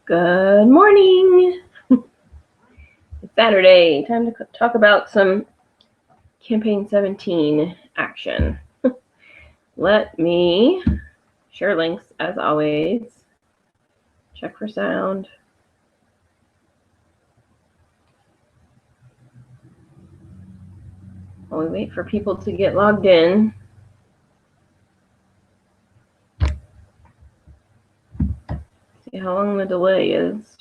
Good morning. It's Saturday. Time to talk about some Campaign 17 action. Let me share links as always. Check for sound. While we wait for people to get logged in. See how long the delay is.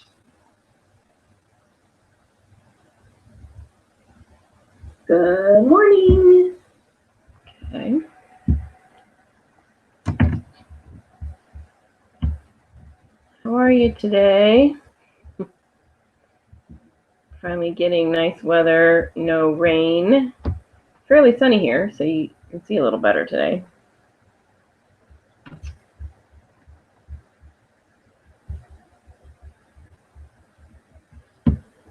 Good morning. Okay. How are you today? Finally getting nice weather, no rain. Fairly sunny here, so you can see a little better today.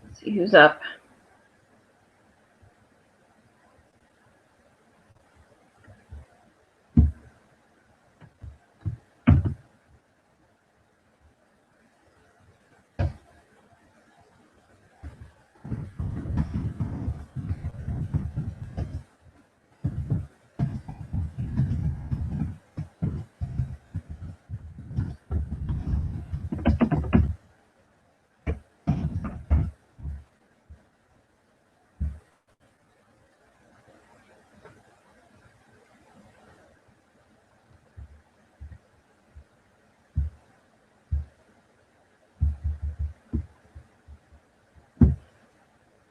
Let's see who's up.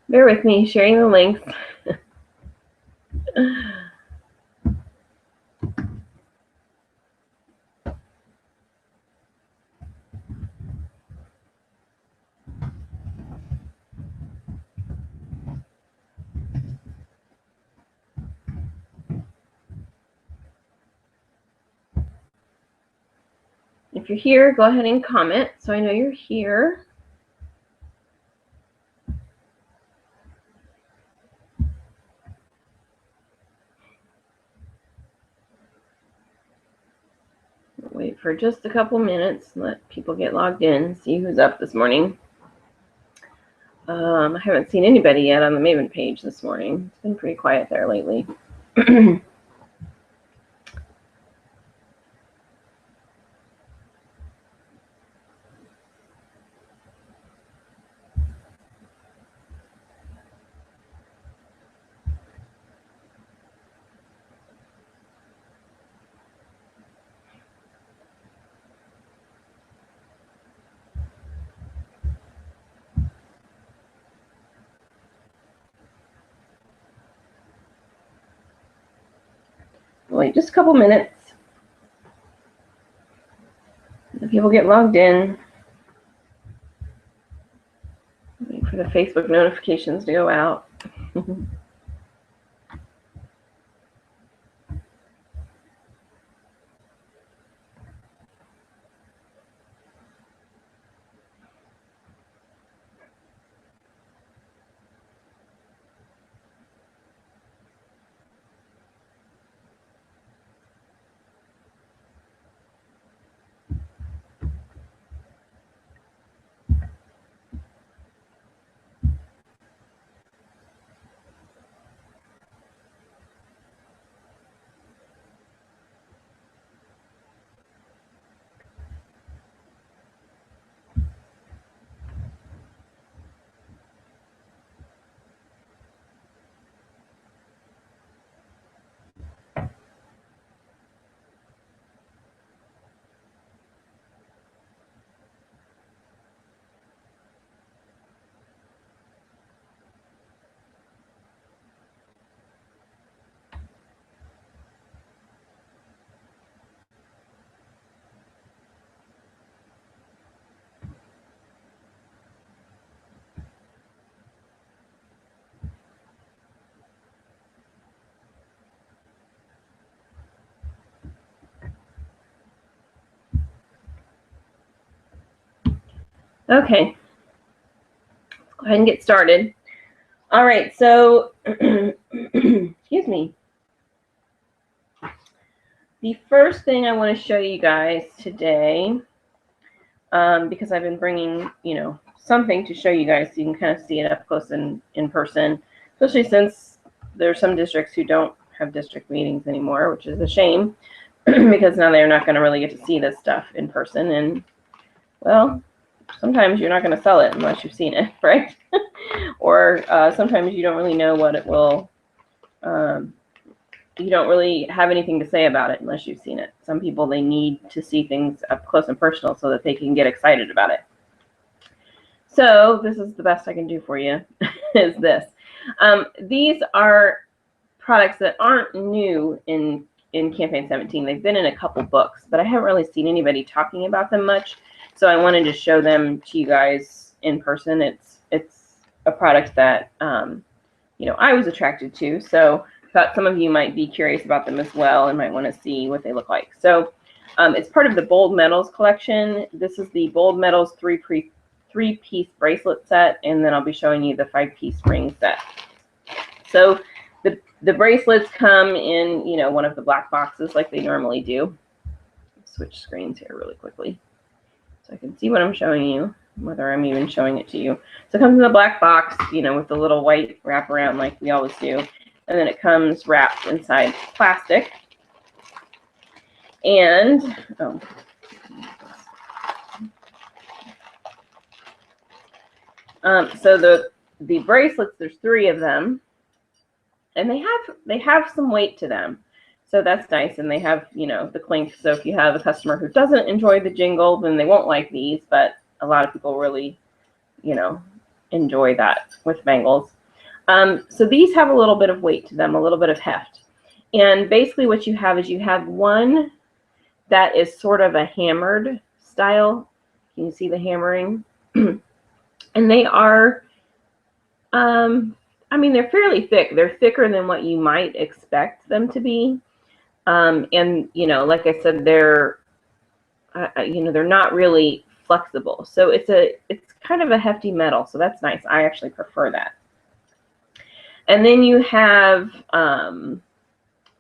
Bear with me, sharing the links. If you're here, go ahead and comment so I know you're here. Wait for just a couple minutes, let people get logged in, see who's up this morning. I haven't seen anybody yet on the Maven page this morning. It's been pretty quiet there lately. Wait just a couple minutes. The people get logged in. Wait for the Facebook notifications to go out. Okay, let's go ahead and get started. All right, so, excuse me. The first thing I want to show you guys today, because I've been bringing, you know, something to show you guys so you can kind of see it up close in person, especially since there's some districts who don't have district meetings anymore, which is a shame because now they're not going to really get to see this stuff in person. And, well, sometimes you're not going to sell it unless you've seen it, right? Or sometimes you don't really know what it will, you don't really have anything to say about it unless you've seen it. Some people, they need to see things up close and personal so that they can get excited about it. So this is the best I can do for you, is this. These are products that aren't new in Campaign 17. They've been in a couple books, but I haven't really seen anybody talking about them much. So I wanted to show them to you guys in person. It's a product that you know, I was attracted to. So I thought some of you might be curious about them as well and might want to see what they look like. So it's part of the Bold Metals collection. This is the Bold Metals three-piece bracelet set, and then I'll be showing you the 5-piece ring set. So the bracelets come in, you know, one of the black boxes like they normally do. Switch screens here really quickly so I can see what I'm showing you, whether I'm even showing it to you. So it comes in the black box, you know, with the little white wraparound like we always do, and then it comes wrapped inside plastic. And so the bracelets, there's 3 of them, and they have some weight to them, so that's nice. And they have, you know, the clink. So if you have a customer who doesn't enjoy the jingle, then they won't like these. But a lot of people really, you know, enjoy that with bangles. So these have a little bit of weight to them, a little bit of heft. And basically what you have is you have one that is sort of a hammered style. Can you see the hammering? And they are, I mean, they're fairly thick. They're thicker than what you might expect them to be. And, you know, like I said, they're, you know, they're not really flexible. So it's kind of a hefty metal. So that's nice. I actually prefer that. And then you have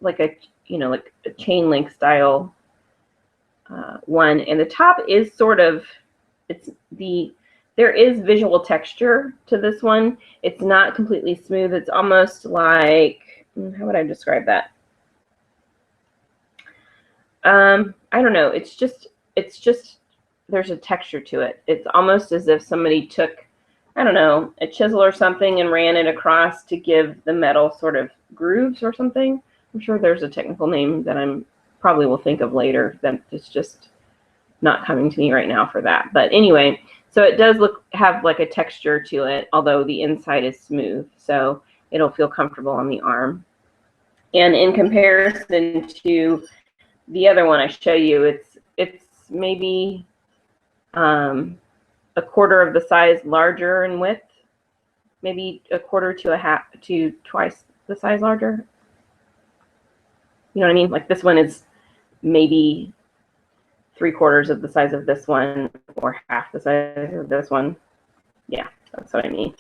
like a, you know, like a chain link style one. And the top is sort of, there is visual texture to this one. It's not completely smooth. It's almost like, how would I describe that? I don't know. It's just, there's a texture to it. It's almost as if somebody took, I don't know, a chisel or something and ran it across to give the metal sort of grooves or something. I'm sure there's a technical name that I'm probably will think of later that is just not coming to me right now for that. But anyway, so it does have like a texture to it, although the inside is smooth. So it'll feel comfortable on the arm. And in comparison to the other one I show you, it's maybe a quarter of the size larger in width, maybe a quarter to a half to twice the size larger. You know what I mean? Like this one is maybe 3/4 of the size of this one, or half the size of this one. Yeah, that's what I mean.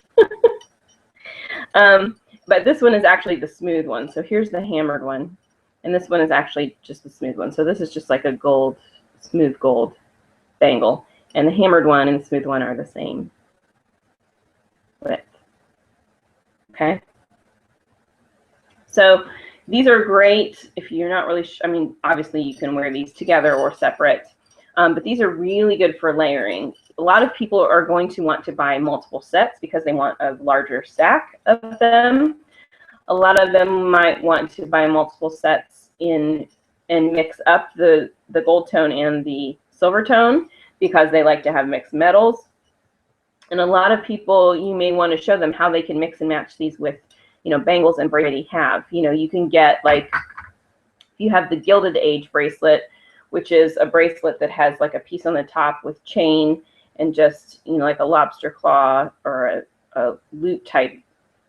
But this one is actually the smooth one. So here's the hammered one, and this one is actually just the smooth one. So this is just like a gold, smooth gold bangle, and the hammered one and the smooth one are the same width. Okay. So these are great if you're not really, I mean, obviously you can wear these together or separate, but these are really good for layering. A lot of people are going to want to buy multiple sets because they want a larger stack of them. A lot of them might want to buy multiple sets and mix up the gold tone and the silver tone because they like to have mixed metals. And a lot of people, you may want to show them how they can mix and match these with, you know, bangles and bracelets have. You know, you can get, like, you have the Gilded Age bracelet, which is a bracelet that has like a piece on the top with chain and just, you know, like a lobster claw or a loop type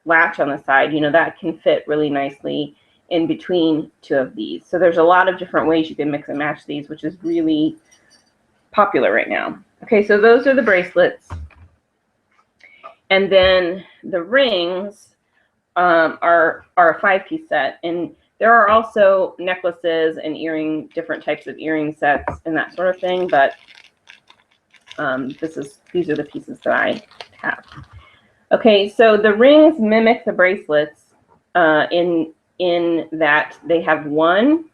latch on the side. You know, that can fit really nicely in between 2 of these. So there's a lot of different ways you can mix and match these, which is really popular right now. Okay, so those are the bracelets. And then the rings are a 5-piece set, and there are also necklaces and different types of earring sets and that sort of thing. But these are the pieces that I have. Okay, so the rings mimic the bracelets in that they have one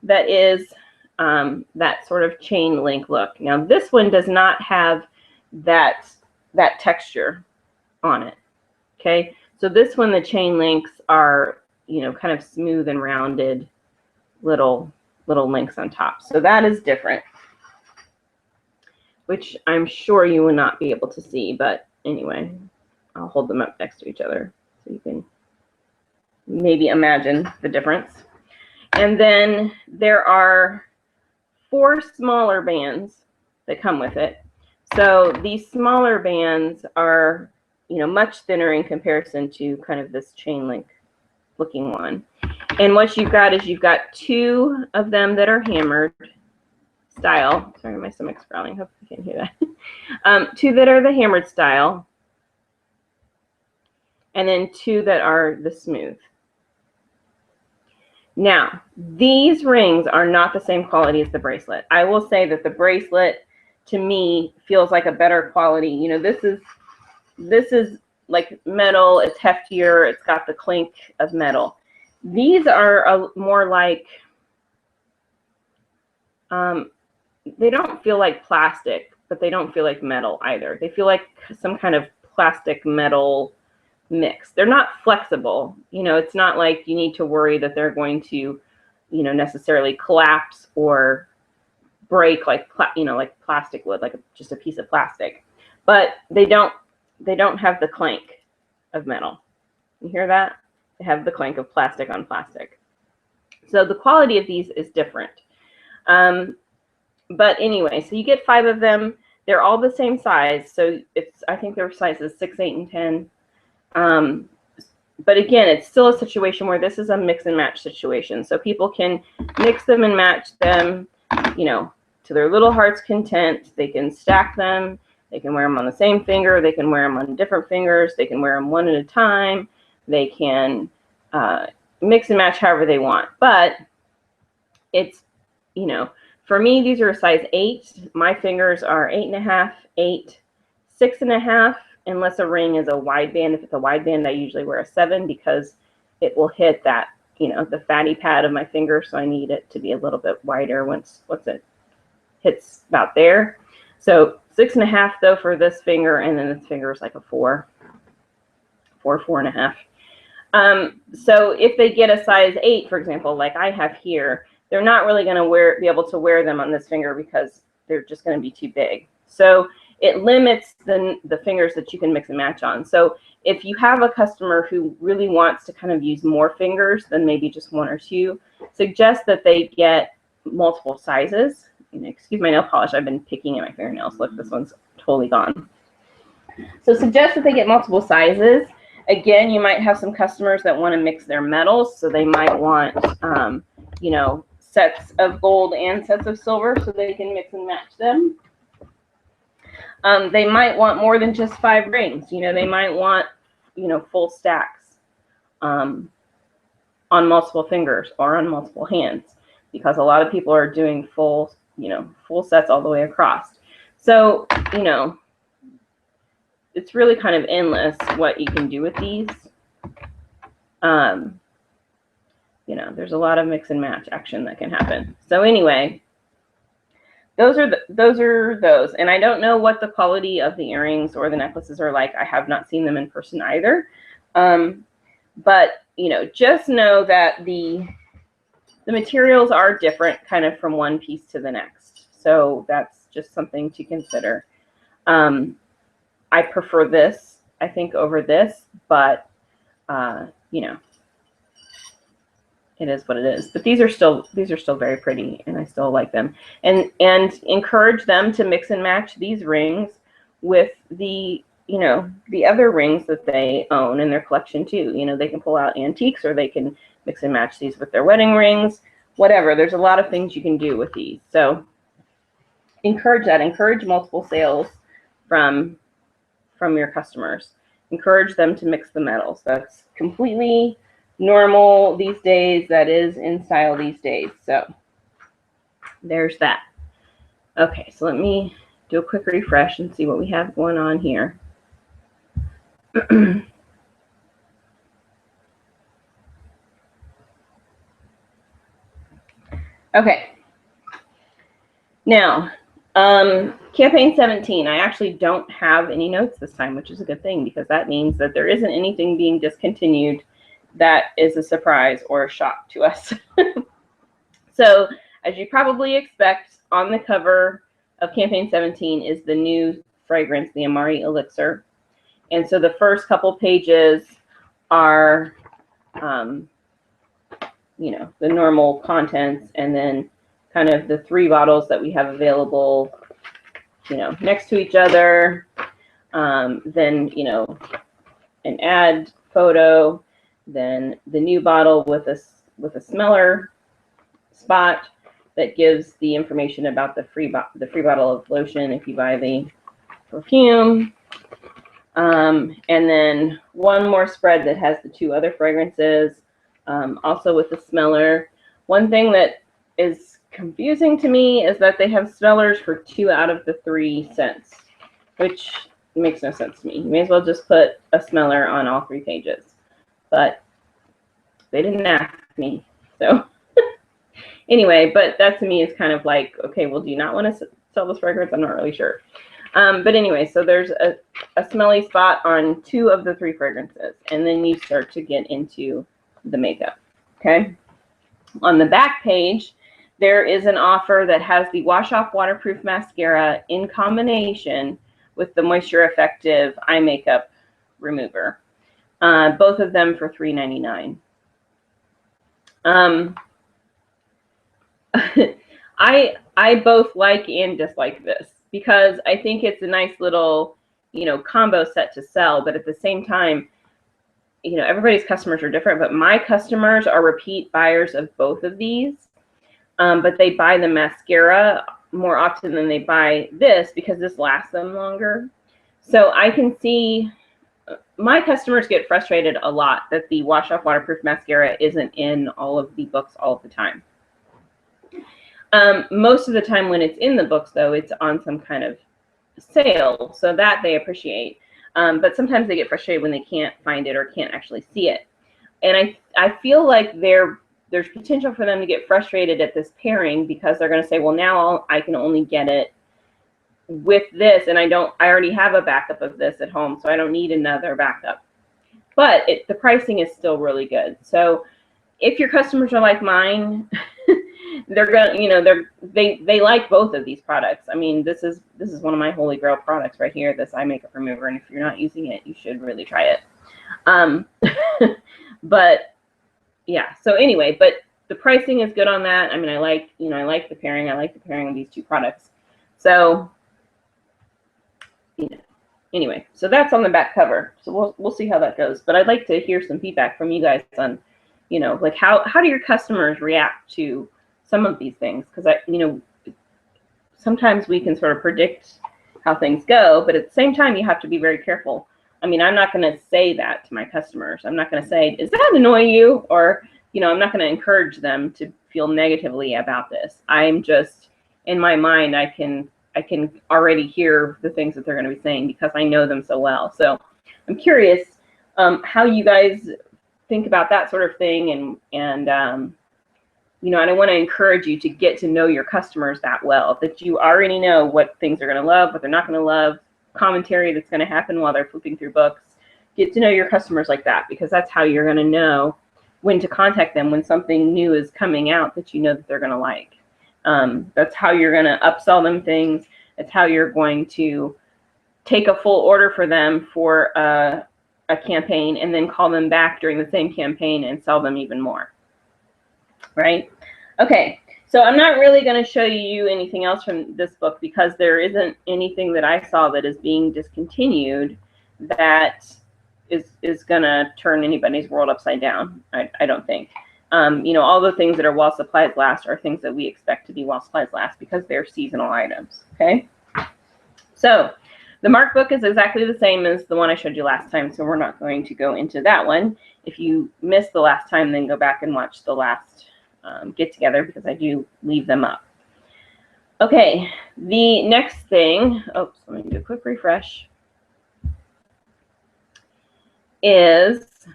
that is that sort of chain link look. Now this one does not have that texture on it. Okay, so this one, the chain links are, you know, kind of smooth and rounded little links on top. So that is different, which I'm sure you will not be able to see, but anyway, I'll hold them up next to each other so you can maybe imagine the difference. And then there are 4 smaller bands that come with it. So these smaller bands are, you know, much thinner in comparison to kind of this chain link looking one. And what you've got is you've got 2 of them that are hammered style. Sorry, my stomach's growling. Hope you can hear that. 2 that are the hammered style, and then 2 that are the smooth. Now, these rings are not the same quality as the bracelet. I will say that the bracelet, to me, feels like a better quality. You know, this is like metal. It's heftier. It's got the clink of metal. These are more like, they don't feel like plastic, but they don't feel like metal either. They feel like some kind of plastic metal mix. They're not flexible. You know, it's not like you need to worry that they're going to, you know, necessarily collapse or break like, you know, like plastic would, like just a piece of plastic. But they don't have the clank of metal. You hear that? They have the clank of plastic on plastic. So the quality of these is different. But anyway, so you get 5 of them. They're all the same size. So it's, I think their sizes 6, 8, and 10. But again, it's still a situation where this is a mix and match situation. So people can mix them and match them, you know, to their little heart's content. They can stack them. They can wear them on the same finger. They can wear them on different fingers. They can wear them one at a time. They can mix and match however they want. But it's, you know, for me, these are a size 8. My fingers are 8.5, 8, 6.5. Unless a ring is a wide band. If it's a wide band, I usually wear a 7 because it will hit that, you know, the fatty pad of my finger. So I need it to be a little bit wider once it hits about there. So 6.5 though for this finger, and then this finger is like a 4, 4.5. So if they get a size 8, for example, like I have here, they're not really going to be able to wear them on this finger because they're just going to be too big. So it limits the fingers that you can mix and match on. So if you have a customer who really wants to kind of use more fingers than maybe just 1 or 2, suggest that they get multiple sizes. And excuse my nail polish, I've been picking at my fingernails. Look, this one's totally gone. So suggest that they get multiple sizes. Again, you might have some customers that want to mix their metals, so they might want, you know, sets of gold and sets of silver so they can mix and match them. They might want more than just 5 rings. You know, they might want, you know, full stacks on multiple fingers or on multiple hands, because a lot of people are doing full, you know, full sets all the way across. So, you know, it's really kind of endless what you can do with these. You know, there's a lot of mix and match action that can happen. So anyway, those are those. And I don't know what the quality of the earrings or the necklaces are like. I have not seen them in person either. But, you know, just know that the materials are different kind of from one piece to the next. So that's just something to consider. I prefer this, I think, over this, but, you know, it is what it is. But these are still very pretty, and I still like them. And encourage them to mix and match these rings with the, you know, the other rings that they own in their collection too. You know, they can pull out antiques, or they can mix and match these with their wedding rings, whatever. There's a lot of things you can do with these. So encourage that. Encourage multiple sales from your customers. Encourage them to mix the metals. That's completely normal these days. That is in style these days. So there's that. Okay, so let me do a quick refresh and see what we have going on here. Okay. Now, campaign 17, I actually don't have any notes this time, which is a good thing because that means that there isn't anything being discontinued that is a surprise or a shock to us. So, as you probably expect, on the cover of campaign 17 is the new fragrance, the Amari Elixir. And so the first couple pages are, you know, the normal contents, and then kind of the 3 bottles that we have available, you know, next to each other. Then, you know, an ad photo, then the new bottle with a smeller spot that gives the information about the free bottle of lotion if you buy the perfume. And then one more spread that has the 2 other fragrances, also with the smeller. One thing that is confusing to me is that they have smellers for 2 out of the 3 scents, which makes no sense to me. You may as well just put a smeller on all 3 pages, but they didn't ask me, so anyway. But that to me is kind of like, okay, well, do you not want to sell this fragrance? I'm not really sure. But anyway, so there's a smelly spot on 2 of the 3 fragrances, and then you start to get into the makeup. Okay. On the back page, there is an offer that has the Wash Off Waterproof Mascara in combination with the Moisture Effective Eye Makeup Remover. Both of them for $3.99. I both like and dislike this because I think it's a nice little, you know, combo set to sell, but at the same time, you know, everybody's customers are different, but my customers are repeat buyers of both of these. But they buy the mascara more often than they buy this because this lasts them longer. So I can see my customers get frustrated a lot that the Wash Off Waterproof Mascara isn't in all of the books all of the time. Most of the time when it's in the books, though, it's on some kind of sale, so that they appreciate. But sometimes they get frustrated when they can't find it or can't actually see it. And I feel like there's potential for them to get frustrated at this pairing because they're going to say, well, now I can only get it with this, and I already have a backup of this at home, so I don't need another backup. But the pricing is still really good. So if your customers are like mine, they're gonna, you know, they like both of these products. I mean, this is one of my holy grail products right here, this eye makeup remover, and if you're not using it, you should really try it. But yeah, so anyway, but the pricing is good on that. I mean, I like the pairing. I like the pairing of these 2 products. So, you know, anyway, so that's on the back cover. So we'll see how that goes. But I'd like to hear some feedback from you guys on, you know, like how do your customers react to some of these things? Because you know, sometimes we can sort of predict how things go, but at the same time, you have to be very careful. I mean, I'm not going to say that to my customers. I'm not going to say, does that annoy you? Or, you know, I'm not going to encourage them to feel negatively about this. I'm just, in my mind, I can already hear the things that they're going to be saying because I know them so well. So I'm curious how you guys think about that sort of thing. And you know, and I want to encourage you to get to know your customers that well, that you already know what things they're going to love, what they're not going to love, commentary that's going to happen while they're flipping through books. Get to know your customers like that, because that's how you're going to know when to contact them when something new is coming out that you know that they're going to like. That's how you're going to upsell them things. It's how you're going to take a full order for them for a campaign and then call them back during the same campaign and sell them even more. Right? Okay. So I'm not really going to show you anything else from this book because there isn't anything that I saw that is being discontinued that is going to turn anybody's world upside down. I don't think. You know, all the things that are while supplies last are things that we expect to be while supplies last because they're seasonal items. Okay. So the Mark book is exactly the same as the one I showed you last time, so we're not going to go into that one. If you missed the last time, then go back and watch the last get together because I do leave them up. Okay, the next thing, oops, let me do a quick refresh, is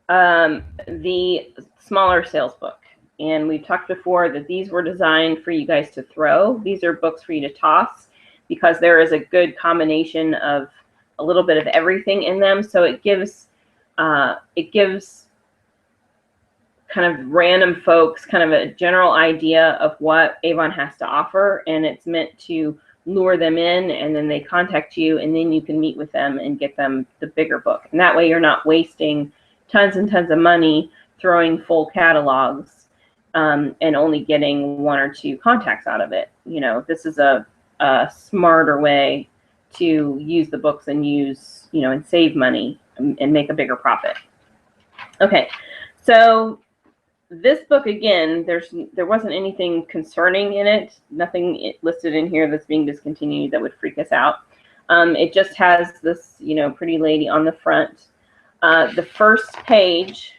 the smaller sales book. And we've talked before that these were designed for you guys to throw. These are books for you to toss because there is a good combination of a little bit of everything in them. So it gives kind of random folks kind of a general idea of what Avon has to offer, and it's meant to lure them in, and then they contact you, and then you can meet with them and get them the bigger book. And that way you're not wasting tons and tons of money throwing full catalogs and only getting 1 or 2 contacts out of it. You know, this is a smarter way to use the books and use, you know, and save money and make a bigger profit. Okay, so this book, again, there wasn't anything concerning in it, nothing listed in here that's being discontinued that would freak us out. It just has this, you know, pretty lady on the front. The first page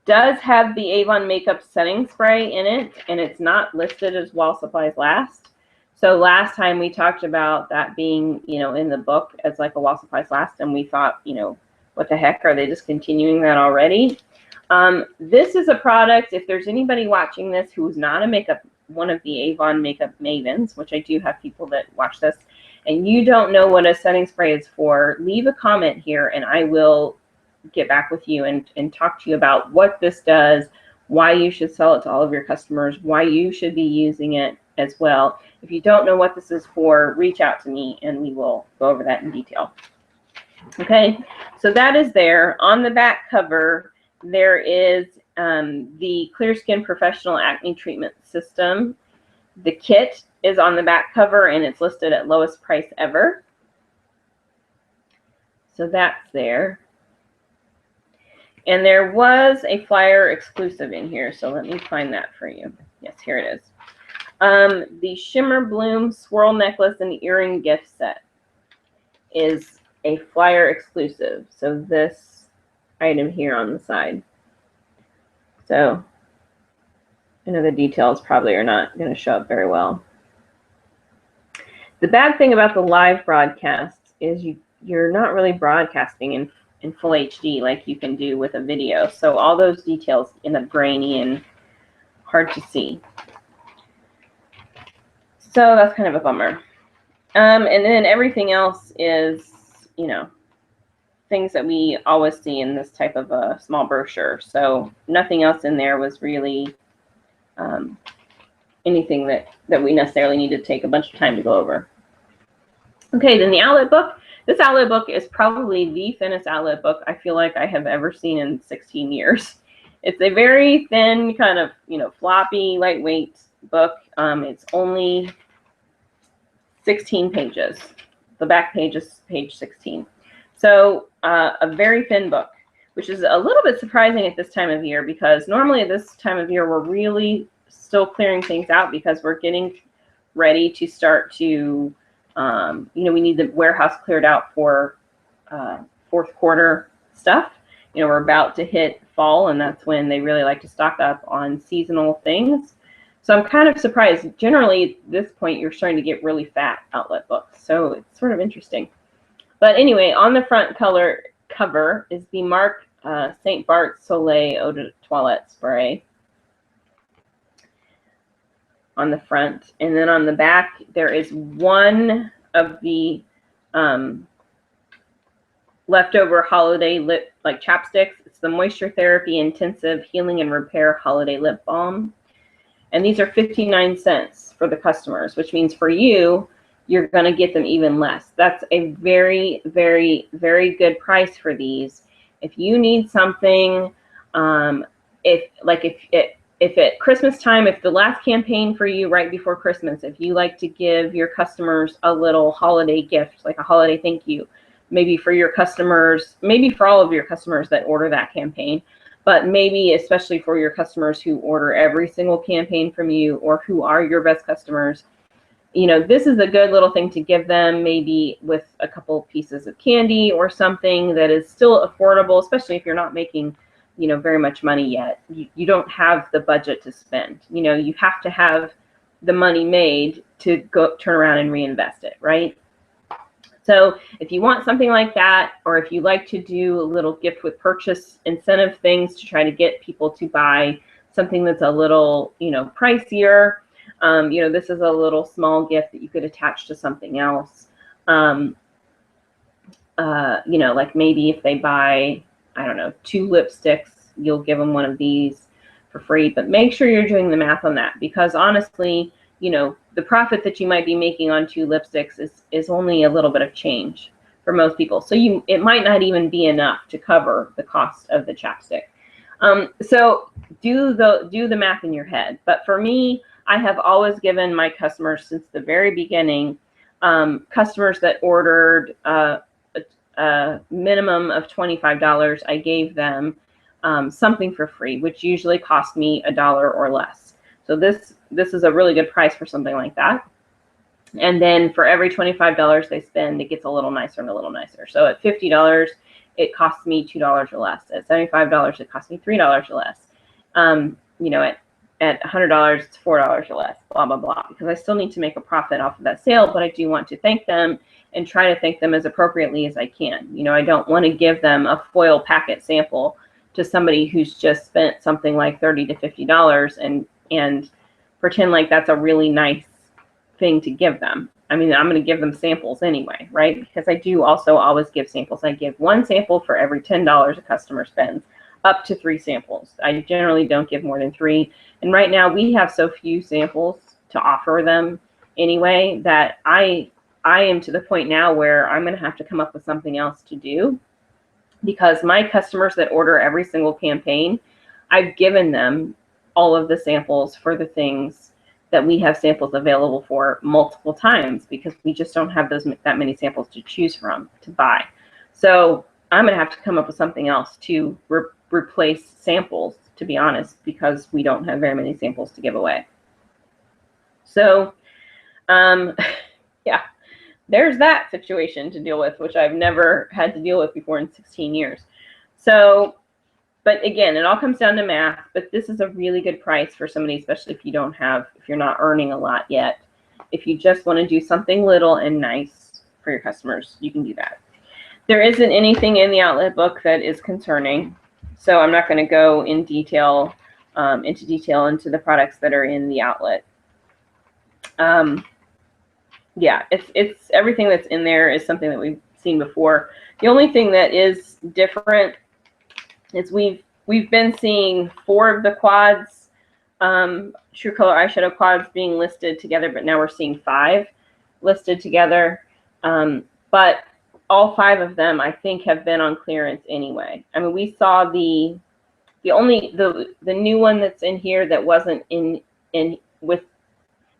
does have the Avon makeup setting spray in it, and it's not listed as while supplies last. So last time we talked about that being, you know, in the book as like a while supplies last, and we thought, you know, what the heck, are they discontinuing that already? This is a product, if there's anybody watching this who's not one of the Avon makeup mavens, which I do have people that watch this, and you don't know what a setting spray is for, leave a comment here and I will get back with you and talk to you about what this does, why you should sell it to all of your customers, why you should be using it as well. If you don't know what this is for, reach out to me and we will go over that in detail. Okay, so that is there. On the back cover, there is the Clear Skin Professional Acne Treatment System. The kit is on the back cover and it's listed at lowest price ever. So that's there. And there was a flyer exclusive in here, so let me find that for you. Yes, here it is. The Shimmer Bloom Swirl Necklace and Earring Gift Set is a flyer exclusive. So this item here on the side. So I know the details probably are not going to show up very well. The bad thing about the live broadcasts is you're not really broadcasting in full HD like you can do with a video. So all those details end up grainy and hard to see. So that's kind of a bummer. And then everything else is, you know, things that we always see in this type of a small brochure. So nothing else in there was really anything that we necessarily need to take a bunch of time to go over. Okay, then the outlet book. This outlet book is probably the thinnest outlet book I feel like I have ever seen in 16 years. It's a very thin, kind of, you know, floppy, lightweight book. It's only 16 pages. The back page is page 16. So a very thin book, which is a little bit surprising at this time of year because normally at this time of year we're really still clearing things out because we're getting ready to start to, you know, we need the warehouse cleared out for fourth quarter stuff. You know, we're about to hit fall and that's when they really like to stock up on seasonal things. So I'm kind of surprised. Generally at this point you're starting to get really fat outlet books. So it's sort of interesting. But anyway, on the front cover is the Marc St. Bart Soleil Eau de Toilette Spray on the front. And then on the back, there is one of the leftover holiday lip, like chapsticks. It's the Moisture Therapy Intensive Healing and Repair Holiday Lip Balm. And these are 59 cents for the customers, which means for you, you're going to get them even less. That's a very, very, very good price for these. If you need something, if at Christmas time, if the last campaign for you right before Christmas, if you like to give your customers a little holiday gift, like a holiday thank you, maybe for your customers, maybe for all of your customers that order that campaign, but maybe especially for your customers who order every single campaign from you or who are your best customers, you know, this is a good little thing to give them, maybe with a couple pieces of candy or something that is still affordable, especially if you're not making very much money yet. You don't have the budget to spend. You have to have the money made to go turn around and reinvest it, right? So if you want something like that, or if you like to do a little gift with purchase incentive things to try to get people to buy something that's a little, pricier, this is a little small gift that you could attach to something else. Like maybe if they buy, I don't know, 2 lipsticks, you'll give them one of these for free. But make sure you're doing the math on that, because honestly, the profit that you might be making on 2 lipsticks is only a little bit of change for most people. So it might not even be enough to cover the cost of the chapstick. So do the math in your head. But for me, I have always given my customers since the very beginning, customers that ordered a minimum of $25, I gave them something for free, which usually cost me $1 or less. So this is a really good price for something like that. And then for every $25 they spend, it gets a little nicer and a little nicer. So at $50, it costs me $2 or less. At $75, it costs me $3 or less. At $100, it's $4 or less, blah, blah, blah, because I still need to make a profit off of that sale, but I do want to thank them and try to thank them as appropriately as I can. I don't want to give them a foil packet sample to somebody who's just spent something like $30 to $50 and pretend like that's a really nice thing to give them. I mean, I'm going to give them samples anyway, right? Because I do also always give samples. I give 1 sample for every $10 a customer spends, up to 3 samples. I generally don't give more than 3. And right now we have so few samples to offer them anyway that I am to the point now where I'm going to have to come up with something else to do, because my customers that order every single campaign, I've given them all of the samples for the things that we have samples available for multiple times, because we just don't have that many samples to choose from to buy. So I'm going to have to come up with something else to replace samples, to be honest, because we don't have very many samples to give away. So yeah, there's that situation to deal with, which I've never had to deal with before in 16 years. So, but again, it all comes down to math, but this is a really good price for somebody, especially if you're not earning a lot yet. If you just want to do something little and nice for your customers, you can do that. There isn't anything in the outlet book that is concerning, so I'm not going to go in detail into the products that are in the outlet. Yeah, it's everything that's in there is something that we've seen before. The only thing that is different is we've been seeing 4 of the quads, True Color eyeshadow quads, being listed together, but now we're seeing 5 listed together. But all 5 of them, I think, have been on clearance anyway. I mean, we saw the new one that's in here that wasn't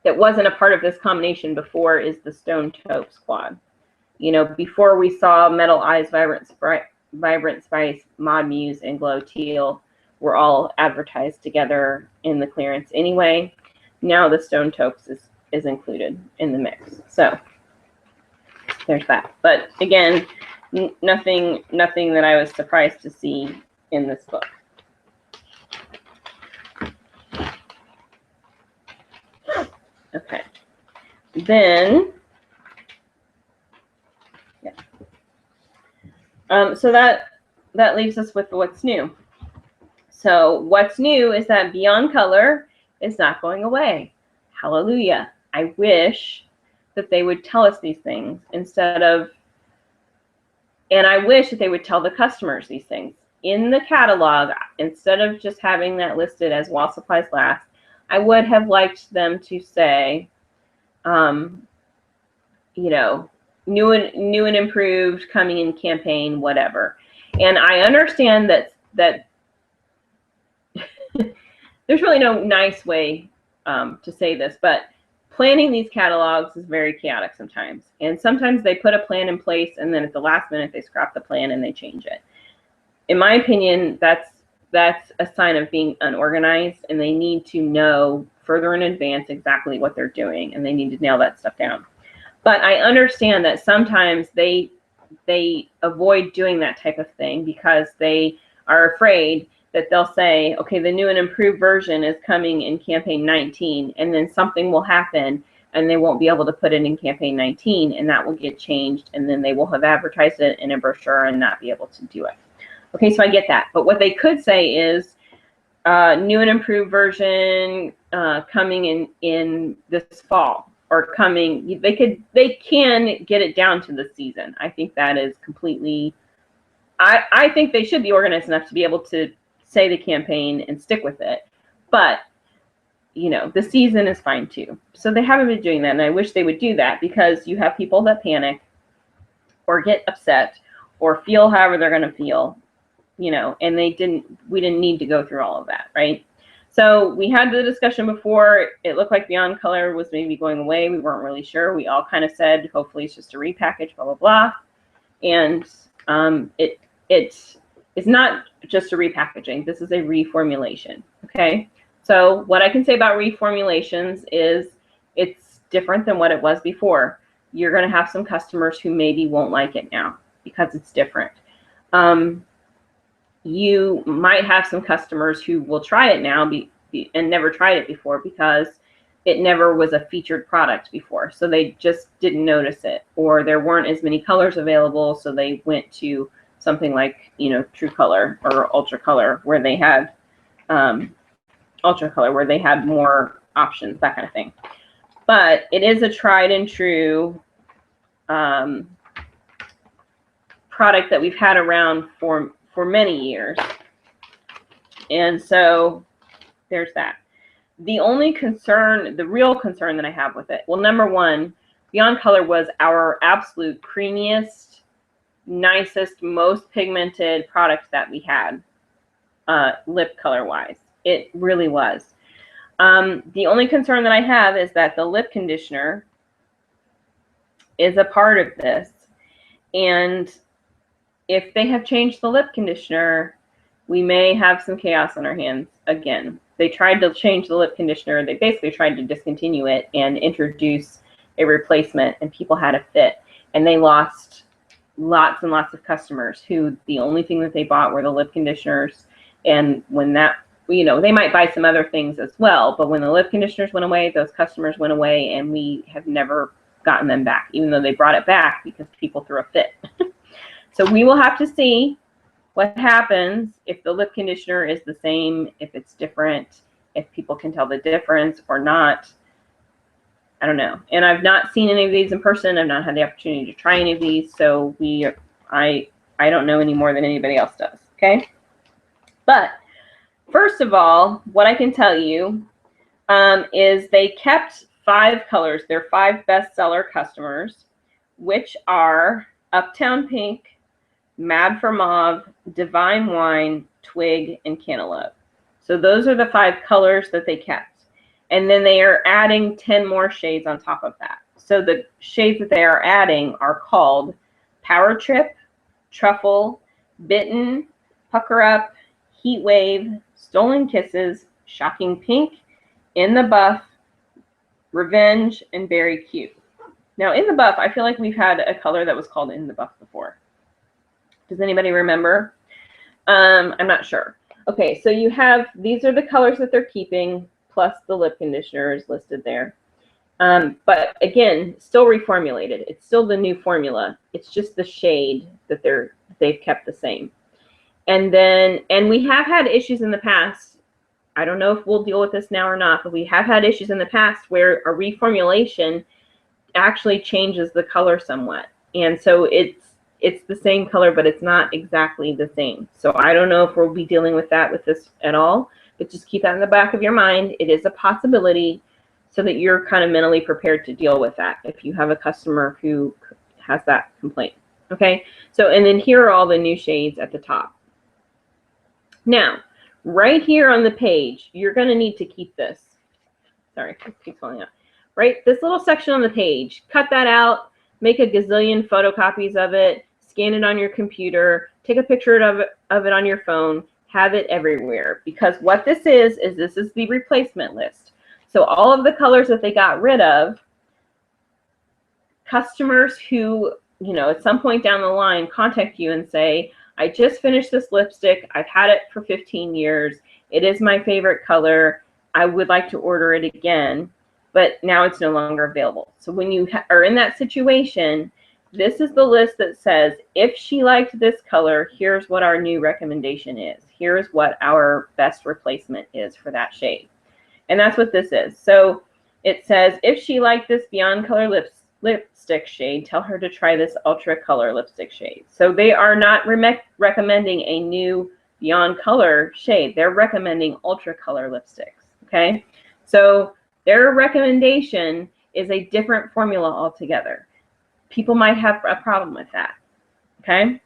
that wasn't a part of this combination before is the Stone Taupes quad. Before we saw Metal Eyes, Vibrant Spice, Mod Muse, and Glow Teal were all advertised together in the clearance anyway. Now the Stone Taupes is included in the mix. So there's that. But again, nothing that I was surprised to see in this book. Okay. Then, yeah. So that leaves us with what's new. So what's new is that Beyond Color is not going away. Hallelujah. I wish that they would tell us these things instead of, and I wish that they would tell the customers these things. In the catalog, instead of just having that listed as while supplies last, I would have liked them to say, new and improved, coming in campaign, whatever. And I understand that there's really no nice way to say this, but planning these catalogs is very chaotic sometimes. And sometimes they put a plan in place and then at the last minute they scrap the plan and they change it. In my opinion, that's a sign of being unorganized, and they need to know further in advance exactly what they're doing, and they need to nail that stuff down. But I understand that sometimes they avoid doing that type of thing because they are afraid that they'll say, okay, the new and improved version is coming in campaign 19, and then something will happen and they won't be able to put it in campaign 19, and that will get changed, and then they will have advertised it in a brochure and not be able to do it. Okay, so I get that. But what they could say is new and improved version coming in this fall, or coming. They can get it down to the season. I think that is completely. I think they should be organized enough to be able to say the campaign and stick with it. But you know, the season is fine too. So they haven't been doing that, and I wish they would do that, because you have people that panic or get upset or feel however they're going to feel, you know, and we didn't need to go through all of that, right? So we had the discussion before. It looked like Beyond Color was maybe going away. We weren't really sure. We all kind of said, hopefully it's just a repackage, blah, blah, blah. And it is not just a repackaging. This is a reformulation, okay? So what I can say about reformulations is it's different than what it was before. You're going to have some customers who maybe won't like it now because it's different. You might have some customers who will try it now and never tried it before because it never was a featured product before. So they just didn't notice it, or there weren't as many colors available. So they went to something like, you know, True Color or Ultra Color, where they had where they had more options, that kind of thing. But it is a tried and true product that we've had around for many years. And so there's that. The only concern, the real concern that I have with it, well, number one, Beyond Color was our absolute creamiest, nicest, most pigmented product that we had, lip color wise. It really was. The only concern that I have is that the lip conditioner is a part of this. And if they have changed the lip conditioner, we may have some chaos on our hands again. They tried to change the lip conditioner. They basically tried to discontinue it and introduce a replacement, and people had a fit. And they lost lots and lots of customers who the only thing that they bought were the lip conditioners. And when that, you know, they might buy some other things as well, but when the lip conditioners went away, those customers went away, and we have never gotten them back, even though they brought it back because people threw a fit. So we will have to see what happens if the lip conditioner is the same, if it's different, if people can tell the difference or not. I don't know. And I've not seen any of these in person. I've not had the opportunity to try any of these. So I don't know any more than anybody else does. Okay. But first of all, what I can tell you is they kept 5 colors. Their 5 bestseller customers, which are Uptown Pink, Mad for Mauve, Divine Wine, Twig, and Cantaloupe. So those are the 5 colors that they kept. And then they are adding 10 more shades on top of that. So the shades that they are adding are called Power Trip, Truffle, Bitten, Pucker Up, Heat Wave, Stolen Kisses, Shocking Pink, In the Buff, Revenge, and Berry Cute. Now, In the Buff, I feel like we've had a color that was called In the Buff before. Does anybody remember? I'm not sure. Okay, so you have, these are the colors that they're keeping, plus the lip conditioner is listed there. But again, still reformulated. It's still the new formula. It's just the shade that they've kept the same. And we have had issues in the past. I don't know if we'll deal with this now or not, but we have had issues in the past where a reformulation actually changes the color somewhat. And so it's the same color, but it's not exactly the same. So I don't know if we'll be dealing with that with this at all, but just keep that in the back of your mind. It is a possibility, so that you're kind of mentally prepared to deal with that if you have a customer who has that complaint. Okay, so and then here are all the new shades at the top. Now, right here on the page, you're going to need to keep this. Sorry, it keeps falling out. Right, this little section on the page, cut that out, make a gazillion photocopies of it, scan it on your computer, take a picture of it on your phone, have it everywhere. Because what this is this is the replacement list. So all of the colors that they got rid of, customers who, you know, at some point down the line contact you and say, I just finished this lipstick. I've had it for 15 years. It is my favorite color. I would like to order it again, but now it's no longer available. So when you are in that situation, this is the list that says, if she liked this color, here's what our new recommendation is. Here's what our best replacement is for that shade. And that's what this is. So it says, if she liked this Beyond Color lipstick shade, tell her to try this Ultra Color lipstick shade. So they are not recommending a new Beyond Color shade. They're recommending Ultra Color lipsticks, okay? So their recommendation is a different formula altogether. People might have a problem with that, okay?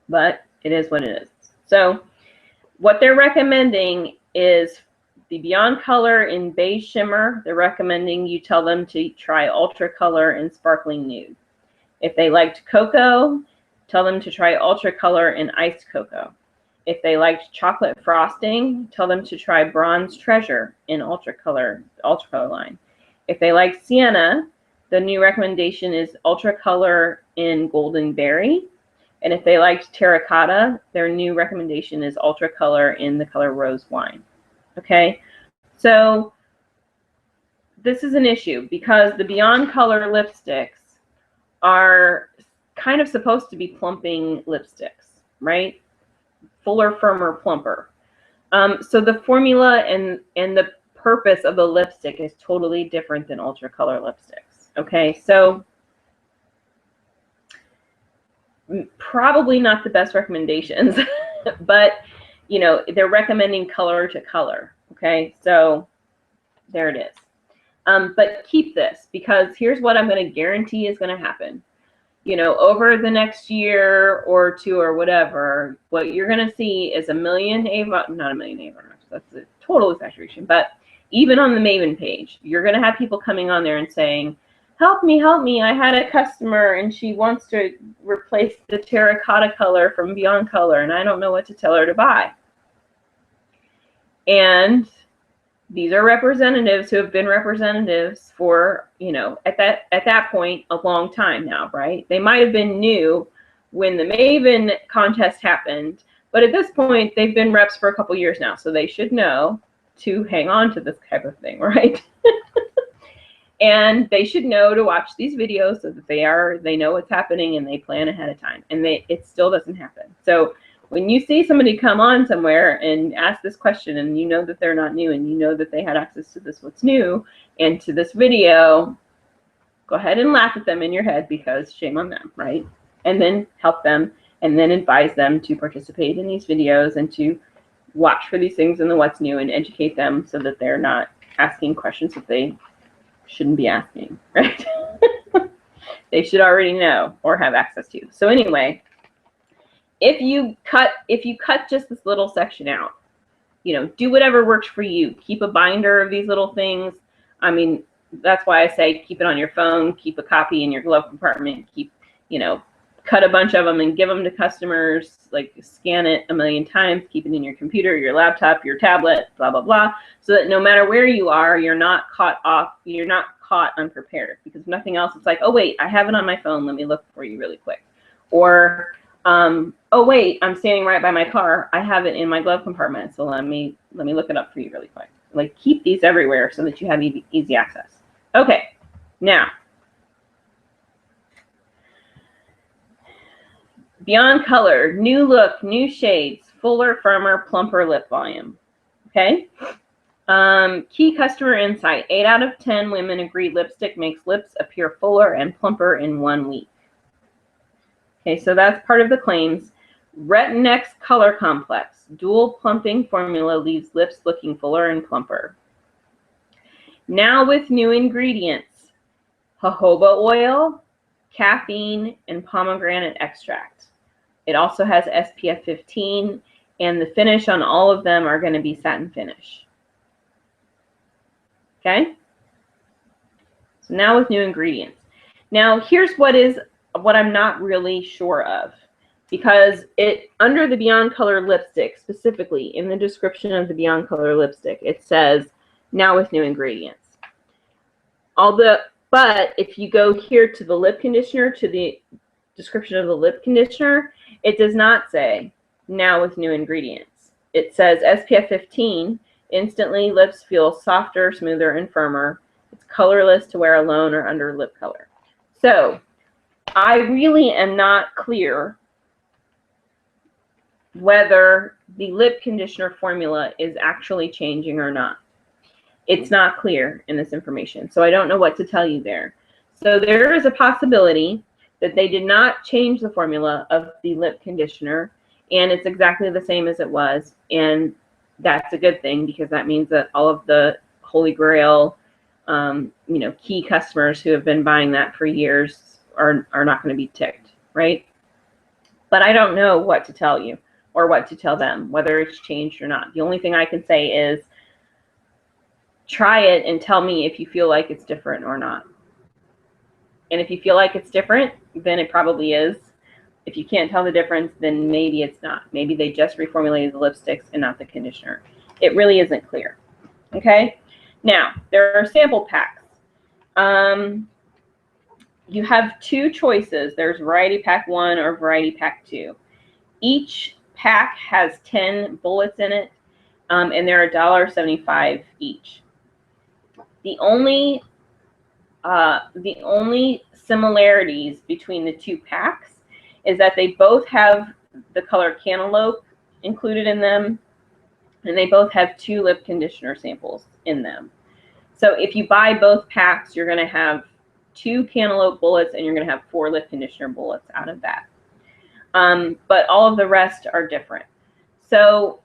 But it is what it is. So what they're recommending is the Beyond Color in Beige Shimmer. They're recommending you tell them to try Ultra Color in Sparkling Nude. If they liked Cocoa, tell them to try Ultra Color in Iced Cocoa. If they liked Chocolate Frosting, tell them to try Bronze Treasure in Ultra Color line. If they like Sienna, the new recommendation is Ultra Color in Golden Berry. And if they liked Terracotta, their new recommendation is Ultra Color in the color Rose Wine. Okay, so this is an issue because the Beyond Color lipsticks are kind of supposed to be plumping lipsticks, right? Fuller, firmer, plumper. So the formula and the purpose of the lipstick is totally different than Ultra Color lipsticks. Okay, so probably not the best recommendations, but you know, they're recommending color to color. Okay, so there it is. But keep this, because here's what I'm going to guarantee is going to happen. You know, over the next year or two or whatever, what you're going to see is a million Avon, not a million Avon, that's a total exaggeration, but even on the Maven page, you're going to have people coming on there and saying, help me, I had a customer and she wants to replace the terracotta color from Beyond Color and I don't know what to tell her to buy. And these are representatives who have been representatives for, you know, at that point, a long time now, right? They might have been new when the Maven contest happened, but at this point, they've been reps for a couple years now, so they should know to hang on to this type of thing, right? And they should know to watch these videos so that they know what's happening and they plan ahead of time. And it still doesn't happen. So when you see somebody come on somewhere and ask this question and you know that they're not new and you know that they had access to this what's new and to this video, go ahead and laugh at them in your head because shame on them, right? And then help them and then advise them to participate in these videos and to watch for these things in the what's new and educate them so that they're not asking questions that they shouldn't be asking, right? They should already know or have access to. So anyway, if you cut just this little section out, you know, do whatever works for you. Keep a binder of these little things. I mean, that's why I say keep it on your phone, keep a copy in your glove compartment, keep, you know, cut a bunch of them and give them to customers, like scan it a million times, keep it in your computer, your laptop, your tablet, blah, blah, blah, so that no matter where you are, you're not caught unprepared, because if nothing else, it's like, oh, wait, I have it on my phone. Let me look for you really quick. Or, oh, wait, I'm standing right by my car. I have it in my glove compartment. So let me look it up for you really quick. Like, keep these everywhere so that you have easy access. Okay, now, Beyond Color, new look, new shades, fuller, firmer, plumper lip volume. Okay. Key customer insight: 8 out of 10 women agree lipstick makes lips appear fuller and plumper in 1 week. Okay, so that's part of the claims. Retinex Color Complex, dual plumping formula leaves lips looking fuller and plumper. Now with new ingredients: jojoba oil, caffeine, and pomegranate extract. It also has SPF 15, and the finish on all of them are going to be satin finish. Okay? So now with new ingredients. Now here's what I'm not really sure of, because under the Beyond Color lipstick, specifically in the description of the Beyond Color lipstick, it says now with new ingredients. But if you go here to the lip conditioner, to the description of the lip conditioner, It does not say now with new ingredients. It says SPF 15, instantly lips feel softer, smoother, and firmer. It's colorless to wear alone or under lip color. So I really am not clear whether the lip conditioner formula is actually changing or not. It's not clear in this information, so I don't know what to tell you there. So there is a possibility that they did not change the formula of the lip conditioner, and it's exactly the same as it was, and that's a good thing, because that means that all of the Holy Grail, key customers who have been buying that for years are not going to be ticked, right? But I don't know what to tell you or what to tell them, whether it's changed or not. The only thing I can say is try it and tell me if you feel like it's different or not. And if you feel like it's different, then it probably is. If you can't tell the difference, then maybe it's not. Maybe they just reformulated the lipsticks and not the conditioner. It really isn't clear. Okay? Now, there are sample packs. You have two choices. There's Variety Pack 1 or Variety Pack 2. Each pack has 10 bullets in it, and they're $1.75 each. The only similarities between the two packs is that they both have the color cantaloupe included in them, and they both have 2 lip conditioner samples in them. So if you buy both packs, you're going to have 2 cantaloupe bullets, and you're going to have 4 lip conditioner bullets out of that. But all of the rest are different. So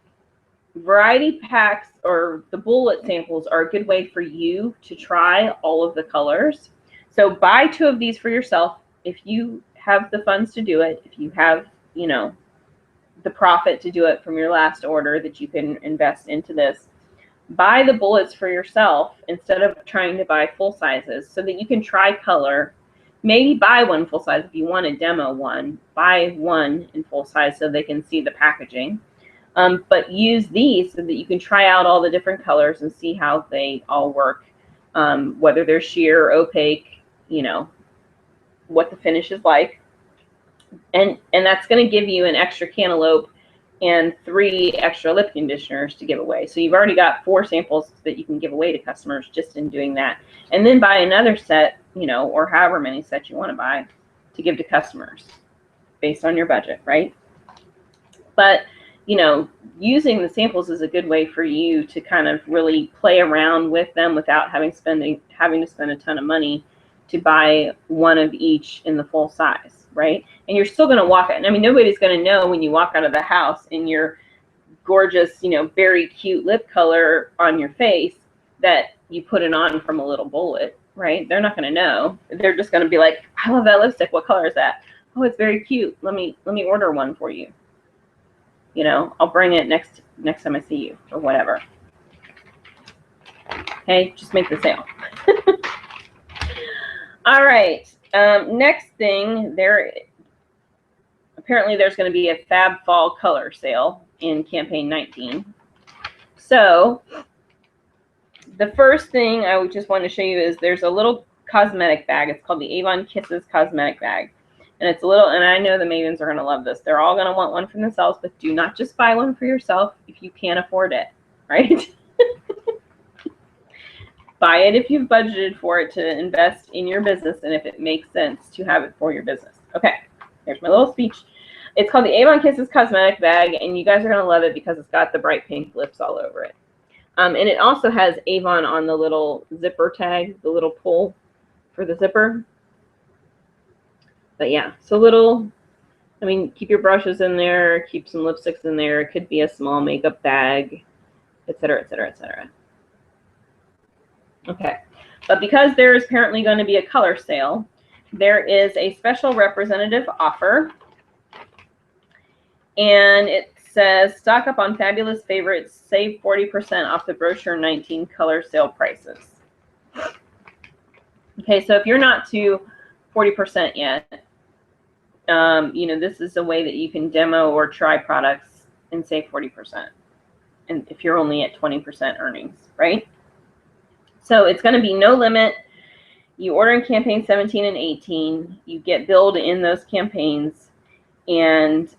variety packs, or the bullet samples, are a good way for you to try all of the colors. So buy 2 of these for yourself if you have the funds to do it, if you have, the profit to do it from your last order that you can invest into this. Buy the bullets for yourself instead of trying to buy full sizes, so that you can try color. Maybe buy 1 full size if you want to demo one. Buy 1 in full size so they can see the packaging. But use these so that you can try out all the different colors and see how they all work, whether they're sheer or opaque, what the finish is like. And that's going to give you an extra cantaloupe and 3 extra lip conditioners to give away. So you've already got 4 samples that you can give away to customers just in doing that. And then buy another set, or however many sets you want to buy to give to customers based on your budget, right? But using the samples is a good way for you to kind of really play around with them without having to spend a ton of money to buy 1 of each in the full size, right? And you're still going to walk out. I mean, nobody's going to know when you walk out of the house in your gorgeous, very cute lip color on your face that you put it on from a little bullet, right? They're not going to know. They're just going to be like, I love that lipstick. What color is that? Oh, it's very cute. Let me order one for you. I'll bring it next time I see you, or whatever. Okay, just make the sale. All right. Next thing, apparently there's going to be a Fab Fall Color Sale in campaign 19. So the first thing I just want to show you is there's a little cosmetic bag. It's called the Avon Kisses cosmetic bag. And it's a little, and I know the mavens are going to love this. They're all going to want one for themselves, but do not just buy one for yourself if you can't afford it, right? Buy it if you've budgeted for it to invest in your business and if it makes sense to have it for your business. Okay, here's my little speech. It's called the Avon Kisses cosmetic bag, and you guys are going to love it because it's got the bright pink lips all over it. And it also has Avon on the little zipper tag, the little pull for the zipper. But yeah, so keep your brushes in there, keep some lipsticks in there. It could be a small makeup bag, etc., etc., etc. Okay, but because there is apparently going to be a color sale, there is a special representative offer. And it says, stock up on fabulous favorites, save 40% off the brochure 19 color sale prices. Okay, so if you're not to 40% yet, this is a way that you can demo or try products and save 40%. And if you're only at 20% earnings, right? So it's going to be no limit. You order in campaign 17 and 18. You get billed in those campaigns. And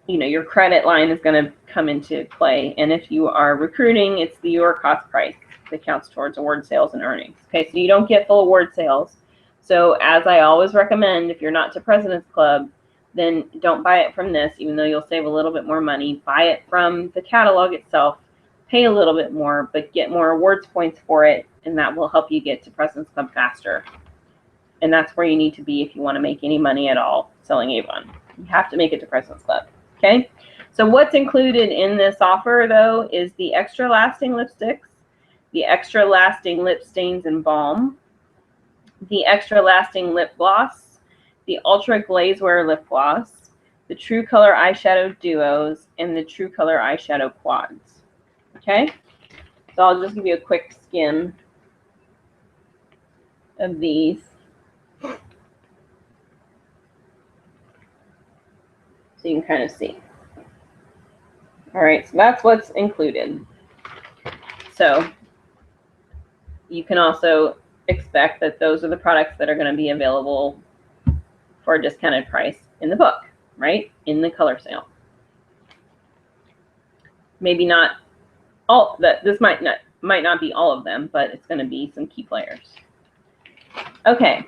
you know, your credit line is going to come into play. And if you are recruiting, it's the your cost price that counts towards award sales and earnings. Okay, so you don't get full award sales. So as I always recommend, if you're not to President's Club, then don't buy it from this, even though you'll save a little bit more money. Buy it from the catalog itself, pay a little bit more, but get more awards points for it, and that will help you get to President's Club faster. And that's where you need to be if you want to make any money at all selling Avon. You have to make it to President's Club. Okay, so what's included in this offer, though, is the extra lasting lipsticks, the extra lasting lip stains and balm, the extra lasting lip gloss, the ultra glazewear lip gloss, the True Color eyeshadow duos, and the True Color eyeshadow quads. Okay, so I'll just give you a quick skim of these. So you can kind of see. All right, so that's what's included. So you can also expect that those are the products that are going to be available for a discounted price in the book, right? In the color sale. Maybe not all that. This might not be all of them, but it's going to be some key players. Okay.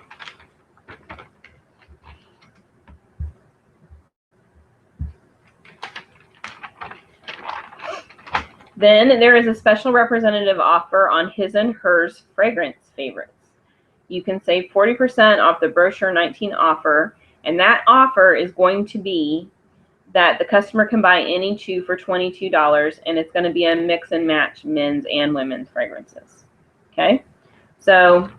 Then there is a special representative offer on His and Hers fragrance favorites. You can save 40% off the brochure 19 offer, and that offer is going to be that the customer can buy any two for $22, and it's going to be a mix and match men's and women's fragrances. Okay, so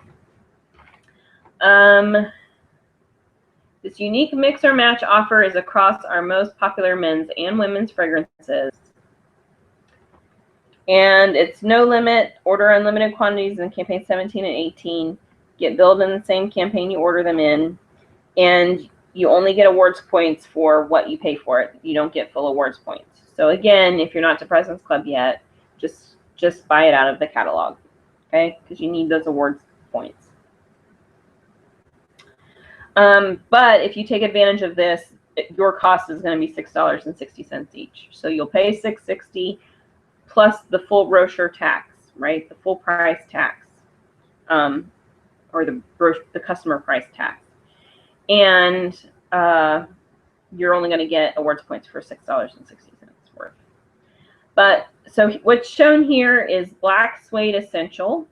this unique mix or match offer is across our most popular men's and women's fragrances. And it's no limit, order unlimited quantities in campaign 17 and 18, get billed in the same campaign you order them in, and you only get awards points for what you pay for it. You don't get full awards points. So again, if you're not to President's Club yet, just buy it out of the catalog, okay? Because you need those awards points. But if you take advantage of this, your cost is going to be $6.60 each. So you'll pay $6.60 plus the full brochure tax, right? The full price tax, or the customer price tax. And you're only going to get awards points for $6.60 worth. But so what's shown here is Black Suede Essential,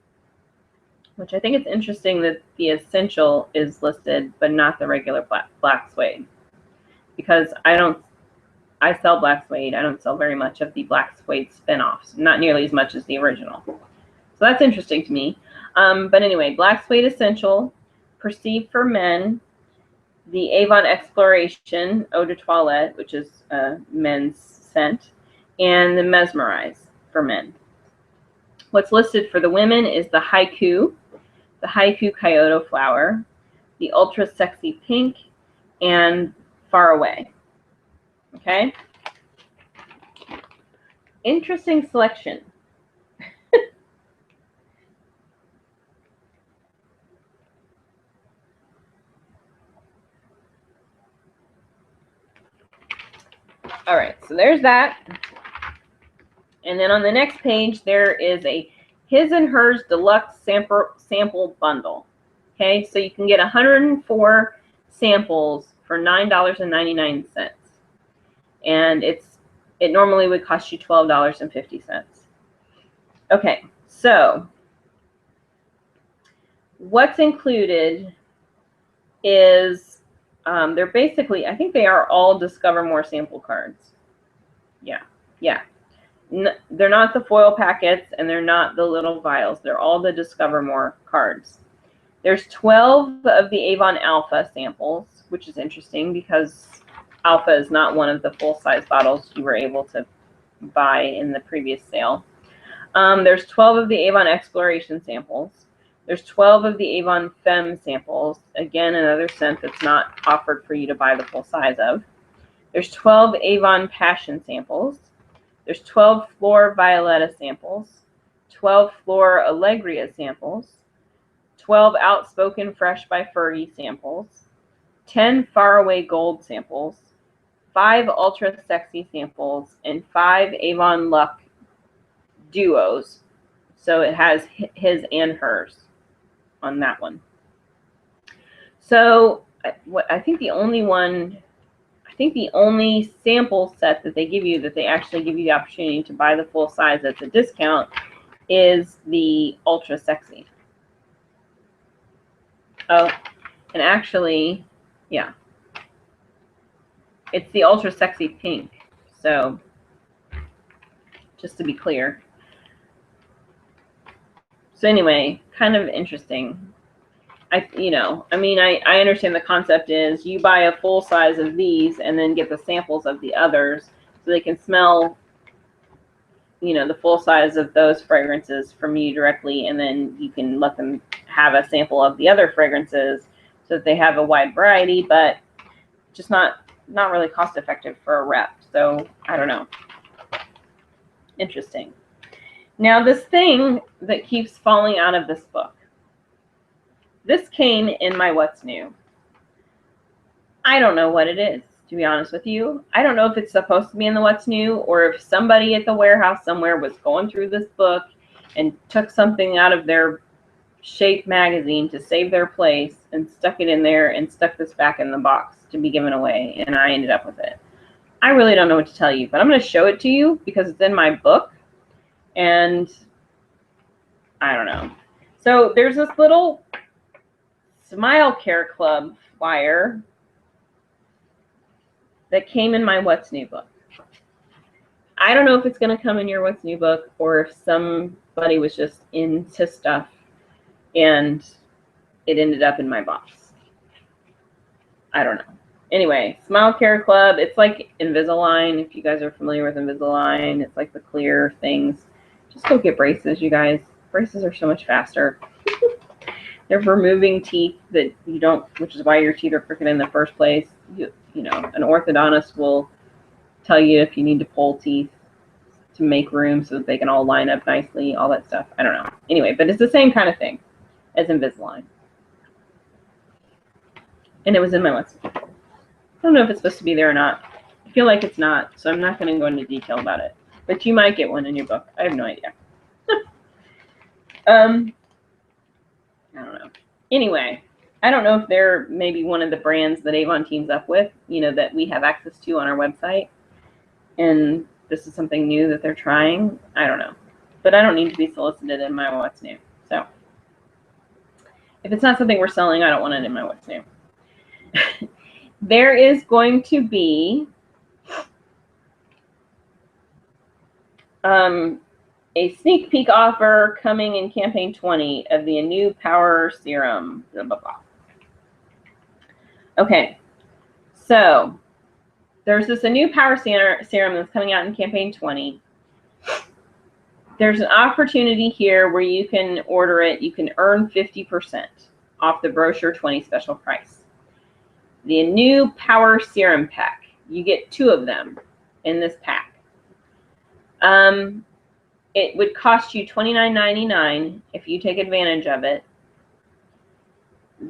which I think it's interesting that the Essential is listed, but not the regular black suede, because I sell black suede. I don't sell very much of the black suede spinoffs, not nearly as much as the original. So that's interesting to me. But anyway, Black Suede Essential, Perceived for Men, the Avon Exploration Eau de Toilette, which is a men's scent, and the Mesmerize for men. What's listed for the women is the Haiku Kyoto Flower, the Ultra Sexy Pink, and Far Away. Okay? Interesting selection. All right, so there's that. And then on the next page, there is a His and Hers Deluxe Sample Bundle. Okay, so you can get 104 samples for $9.99. And it normally would cost you $12.50. Okay, so what's included is they're basically, I think they are all Discover More sample cards. Yeah. They're not the foil packets, and they're not the little vials. They're all the Discover More cards. There's 12 of the Avon Alpha samples, which is interesting because Alpha is not one of the full-size bottles you were able to buy in the previous sale. There's 12 of the Avon Exploration samples. There's 12 of the Avon Femme samples. Again, another scent that's not offered for you to buy the full size of. There's 12 Avon Passion samples. There's 12 Flor Violetta samples. 12 Flor Allegria samples. 12 Outspoken Fresh by Fergie samples. 10 Faraway Gold samples, 5 Ultra Sexy samples, and 5 Avon Luck duos. So it has his and hers on that one. So I think the only sample set that they give you, that they actually give you the opportunity to buy the full size at the discount, is the Ultra Sexy. Oh, and actually, yeah, it's the Ultra Sexy Pink. So just to be clear. So anyway, kind of interesting. I understand the concept is you buy a full size of these and then get the samples of the others so they can smell, the full size of those fragrances from you directly, and then you can let them have a sample of the other fragrances so that they have a wide variety, but just not really cost effective for a rep. So I don't know. Interesting. Now, this thing that keeps falling out of this book. This came in my What's New. I don't know what it is, to be honest with you. I don't know if it's supposed to be in the What's New, or if somebody at the warehouse somewhere was going through this book and took something out of their Shape magazine to save their place and stuck it in there and stuck this back in the box to be given away, and I ended up with it. I really don't know what to tell you, but I'm going to show it to you because it's in my book, and I don't know. So there's this little Smile Care Club flyer that came in my What's New book. I don't know if it's going to come in your What's New book, or if somebody was just into stuff and it ended up in my box. I don't know. Anyway, Smile Care Club, it's like Invisalign. If you guys are familiar with Invisalign, it's like the clear things. Just go get braces, you guys. Braces are so much faster. They're removing teeth that you don't, which is why your teeth are crooked in the first place. An orthodontist will tell you if you need to pull teeth to make room so that they can all line up nicely, all that stuff. I don't know. Anyway, but it's the same kind of thing as Invisalign. And it was in my What's New. I don't know if it's supposed to be there or not. I feel like it's not, so I'm not going to go into detail about it. But you might get one in your book. I have no idea. I don't know. Anyway, I don't know if they're maybe one of the brands that Avon teams up with, that we have access to on our website. And this is something new that they're trying. I don't know. But I don't need to be solicited in my What's New. So if it's not something we're selling, I don't want it in my What's New. There is going to be a sneak peek offer coming in campaign 20 of the new Power Serum. Blah, blah, blah. Okay, so there's a new Power Serum that's coming out in campaign 20. There's an opportunity here where you can order it. You can earn 50% off the brochure 20 special price. The new Power Serum pack. You get 2 of them in this pack. It would cost you $29.99 if you take advantage of it.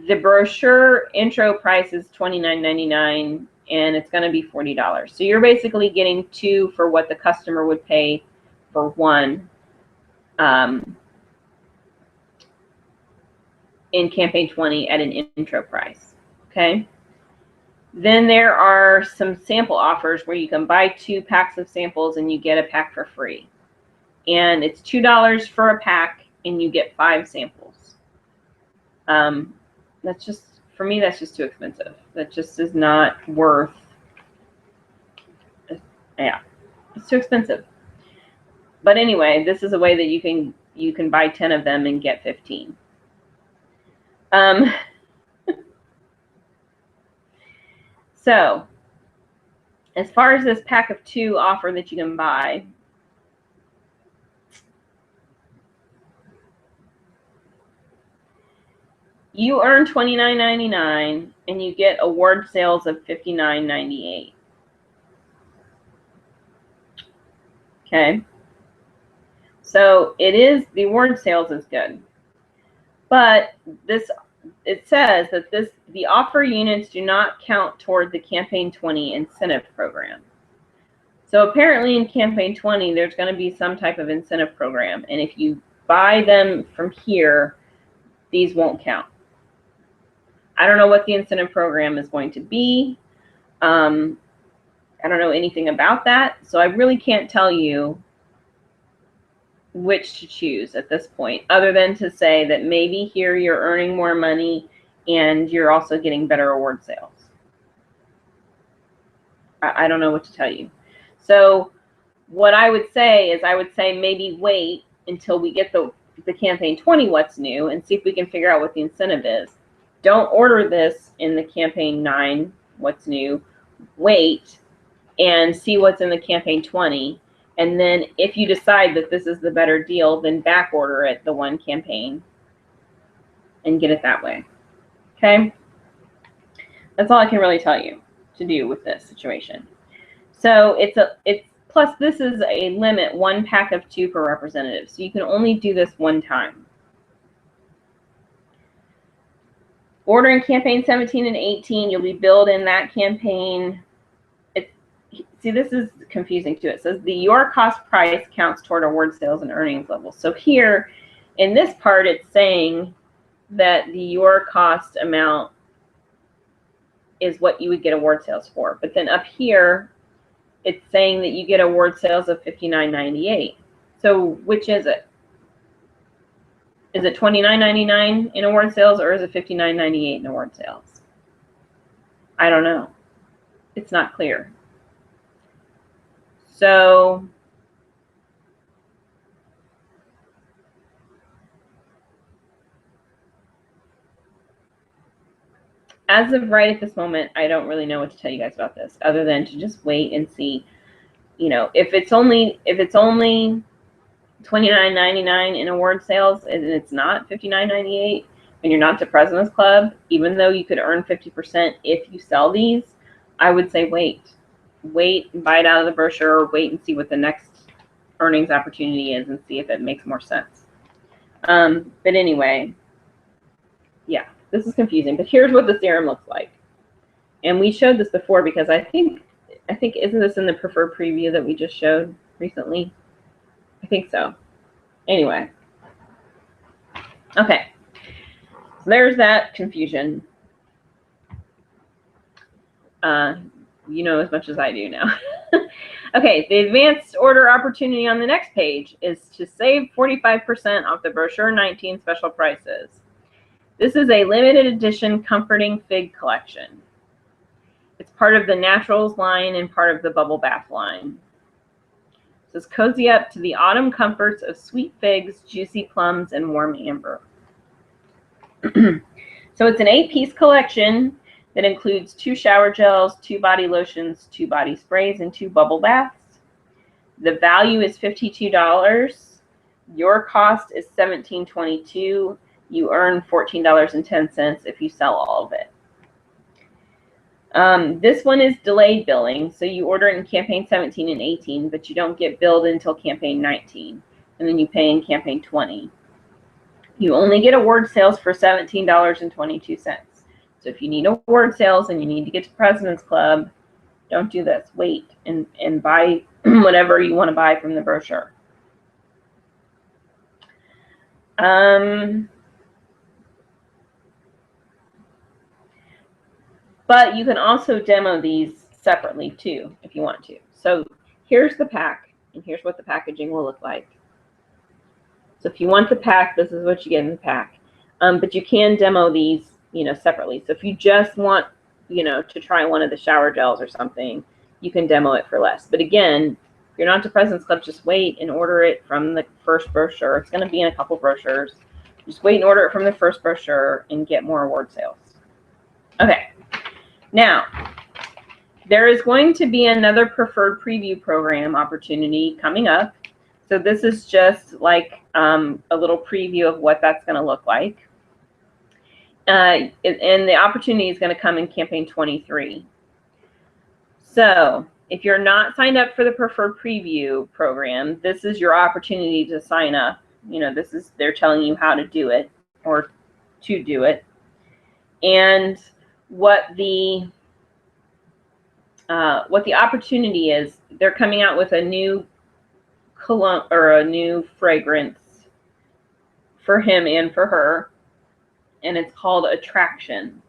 The brochure intro price is $29.99, and it's going to be $40. So you're basically getting 2 for what the customer would pay for 1 in campaign 20 at an intro price. Okay. Then there are some sample offers where you can buy 2 packs of samples and you get a pack for free. And it's $2 for a pack and you get 5 samples. That's just, for me, that's just too expensive. That just is not worth, yeah, it's too expensive. But anyway, this is a way that you can buy 10 of them and get 15. So, as far as this pack of 2 offer that you can buy, you earn $29.99 and you get award sales of $59.98. Okay. So it is, the award sales is good. But this it says that the offer units do not count toward the Campaign 20 incentive program. So apparently in Campaign 20, there's going to be some type of incentive program. And if you buy them from here, these won't count. I don't know what the incentive program is going to be. I don't know anything about that. So I really can't tell you which to choose at this point, other than to say that maybe here you're earning more money and you're also getting better award sales. I don't know what to tell you. So what I would say is I would say maybe wait until we get the Campaign 20 what's new and see if we can figure out what the incentive is. Don't order this in the Campaign 9 what's new. Wait and see what's in the Campaign 20. And then if you decide that this is the better deal, then back order it, the one campaign, and get it that way. Okay? That's all I can really tell you to do with this situation. So it's plus this is a limit, 1 pack of 2 per representative. So you can only do this one time. Ordering Campaign 17 and 18, you'll be billed in that campaign. See, this is confusing too. It says the your cost price counts toward award sales and earnings levels. So here, in this part, it's saying that the your cost amount is what you would get award sales for. But then up here, it's saying that you get award sales of $59.98. So which is it? Is it $29.99 in award sales, or is it $59.98 in award sales? I don't know. It's not clear. So as of right at this moment, I don't really know what to tell you guys about this, other than to just wait and see. You know, if it's only $29.99 in award sales and it's not $59.98, and you're not to President's Club, even though you could earn 50% if you sell these, I would say wait. Wait and buy it out of the brochure, or wait and see what the next earnings opportunity is and see if it makes more sense. But anyway, yeah, this is confusing. But here's what the serum looks like. And we showed this before because I think isn't this in the preferred preview that we just showed recently? I think so. Anyway. Okay. So there's that confusion. You know as much as I do now. Okay, the advanced order opportunity on the next page is to save 45% off the brochure 19 special prices. This is a limited edition comforting fig collection. It's part of the Naturals line and part of the Bubble Bath line. It says cozy up to the autumn comforts of sweet figs, juicy plums, and warm amber. So it's an 8-piece collection that includes 2 shower gels, 2 body lotions, 2 body sprays, and 2 bubble baths. The value is $52. Your cost is $17.22. You earn $14.10 if you sell all of it. This one is delayed billing, so you order it in Campaign 17 and 18, but you don't get billed until Campaign 19, and then you pay in Campaign 20. You only get award sales for $17.22. So if you need award sales and you need to get to President's Club, don't do this. Wait and buy whatever you want to buy from the brochure. But you can also demo these separately too if you want to. So here's the pack, and here's what the packaging will look like. So if you want the pack, this is what you get in the pack. But you can demo these, you know, separately. So if you just want, you know, to try one of the shower gels or something, you can demo it for less. But again, if you're not to President's Club, just wait and order it from the first brochure. It's going to be in a couple brochures. Just wait and order it from the first brochure and get more award sales. Okay. Now, there is going to be another preferred preview program opportunity coming up. So this is just like a little preview of what that's going to look like. And the opportunity is going to come in Campaign 23. So if you're not signed up for the preferred preview program, this is your opportunity to sign up. You know, they're telling you how to do it or to do it. and what the opportunity is. They're coming out with a new cologne or a new fragrance for him and for her, and it's called Attraction.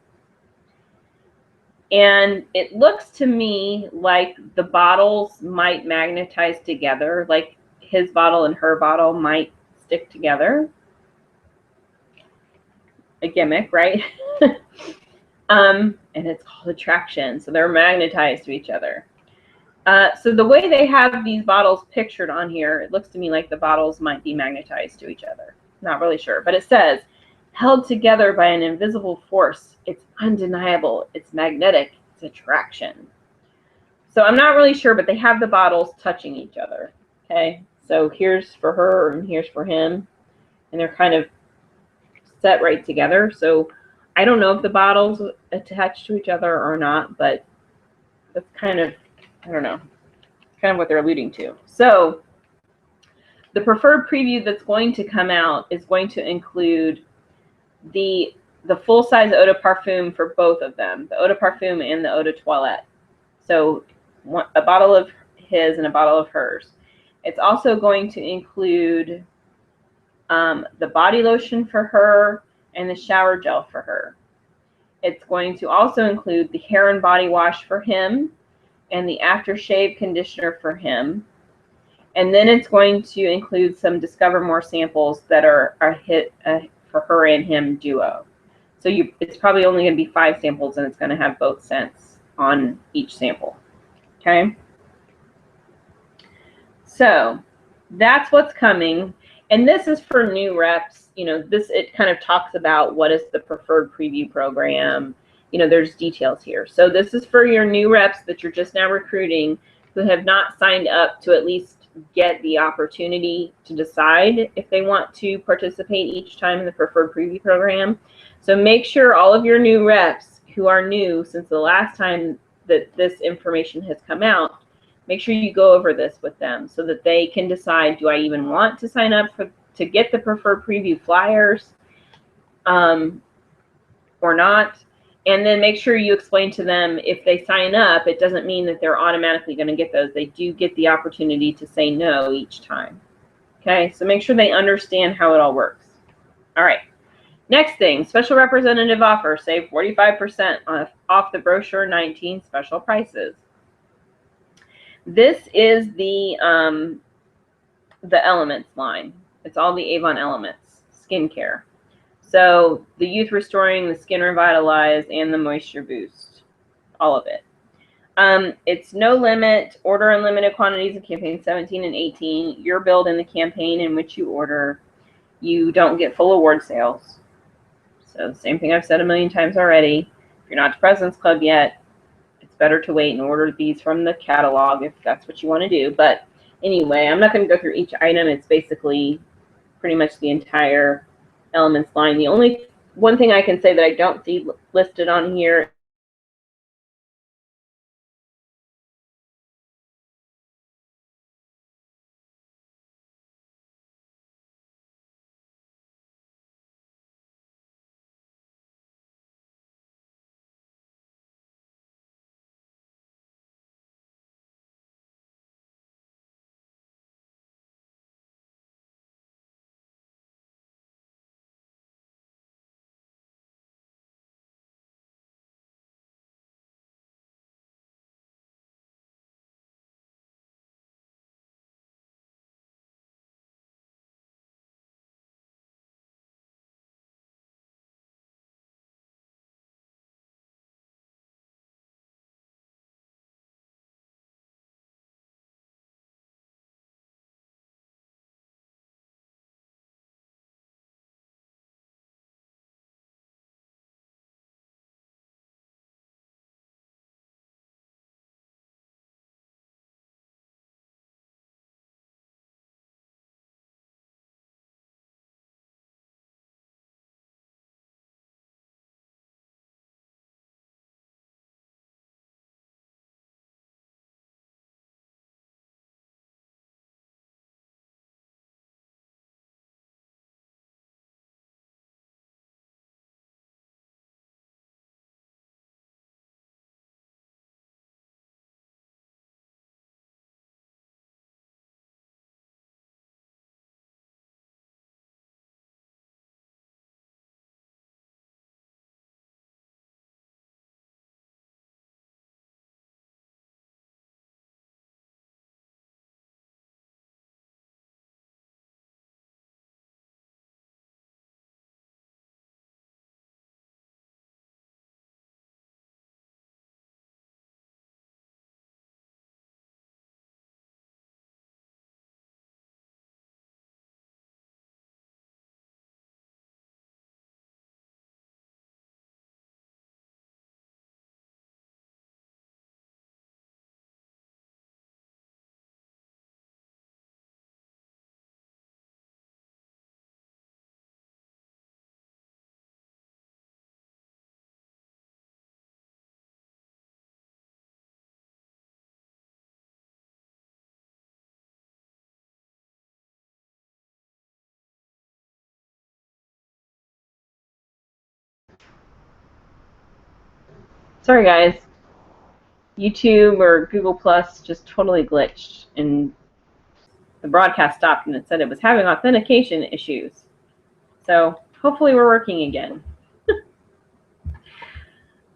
And it looks to me like the bottles might magnetize together, like his bottle and her bottle might stick together. A gimmick, right? And it's called Attraction, so they're magnetized to each other. So the way they have these bottles pictured on here, it looks to me like the bottles might be magnetized to each other. Not really sure, but it says, held together by an invisible force. It's undeniable. It's magnetic. It's attraction. So I'm not really sure, but they have the bottles touching each other. Okay, so here's for her and here's for him, and they're kind of set right together. So I don't know if the bottles attach to each other or not, but that's kind of, I don't know, kind of what they're alluding to. So the preferred preview that's going to come out is going to include the full-size eau de parfum for both of them, the eau de parfum and the eau de toilette. So a bottle of his and a bottle of hers. It's also going to include the body lotion for her and the shower gel for her. It's going to also include the hair and body wash for him and the aftershave conditioner for him. And then it's going to include some Discover More samples that are hit for her and him duo. So it's probably only going to be 5 samples, and it's going to have both scents on each sample. Okay? So that's what's coming. And this is for new reps. You know, it kind of talks about what is the preferred preview program. You know, there's details here. So this is for your new reps that you're just now recruiting who have not signed up to at least get the opportunity to decide if they want to participate each time in the preferred preview program. So make sure all of your new reps who are new since the last time that this information has come out, make sure you go over this with them so that they can decide, do I even want to sign up to get the preferred preview flyers or not? And then make sure you explain to them, if they sign up, it doesn't mean that they're automatically going to get those. They do get the opportunity to say no each time. Okay, so make sure they understand how it all works. All right, next thing, special representative offer, save 45% off the brochure 19 special prices. This is the Elements line. It's all the Avon Elements skincare. So the Youth Restoring, the Skin Revitalize, and the Moisture Boost, all of it. It's no limit, order unlimited quantities of campaign 17 and 18. You're billed in the campaign in which you order. You don't get full award sales. So same thing I've said a million times already. If you're not to President's Club yet, it's better to wait and order these from the catalog if that's what you want to do. But anyway, I'm not going to go through each item. It's basically pretty much the entire Elements line. The only one thing I can say that I don't see listed on here Sorry guys, YouTube or Google Plus just totally glitched and the broadcast stopped and it said it was having authentication issues. So hopefully we're working again.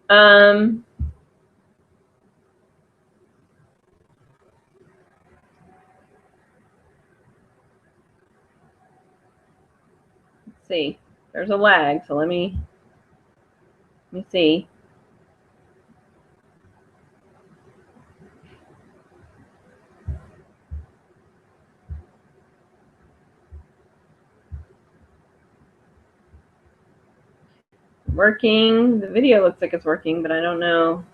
Let's see. There's a lag, so let me see. Working. The video looks like it's working, but I don't know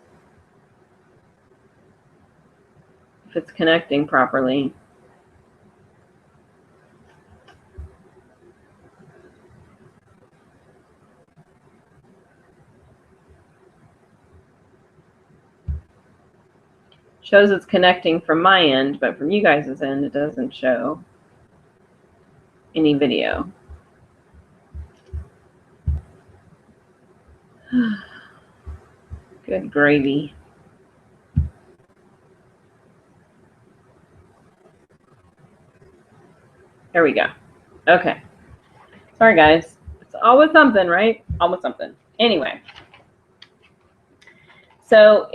if it's connecting properly. Shows it's connecting from my end, but from you guys' end, it doesn't show any video. Good gravy. There we go. Okay. Sorry, guys. It's always something, right? Always something. Anyway. So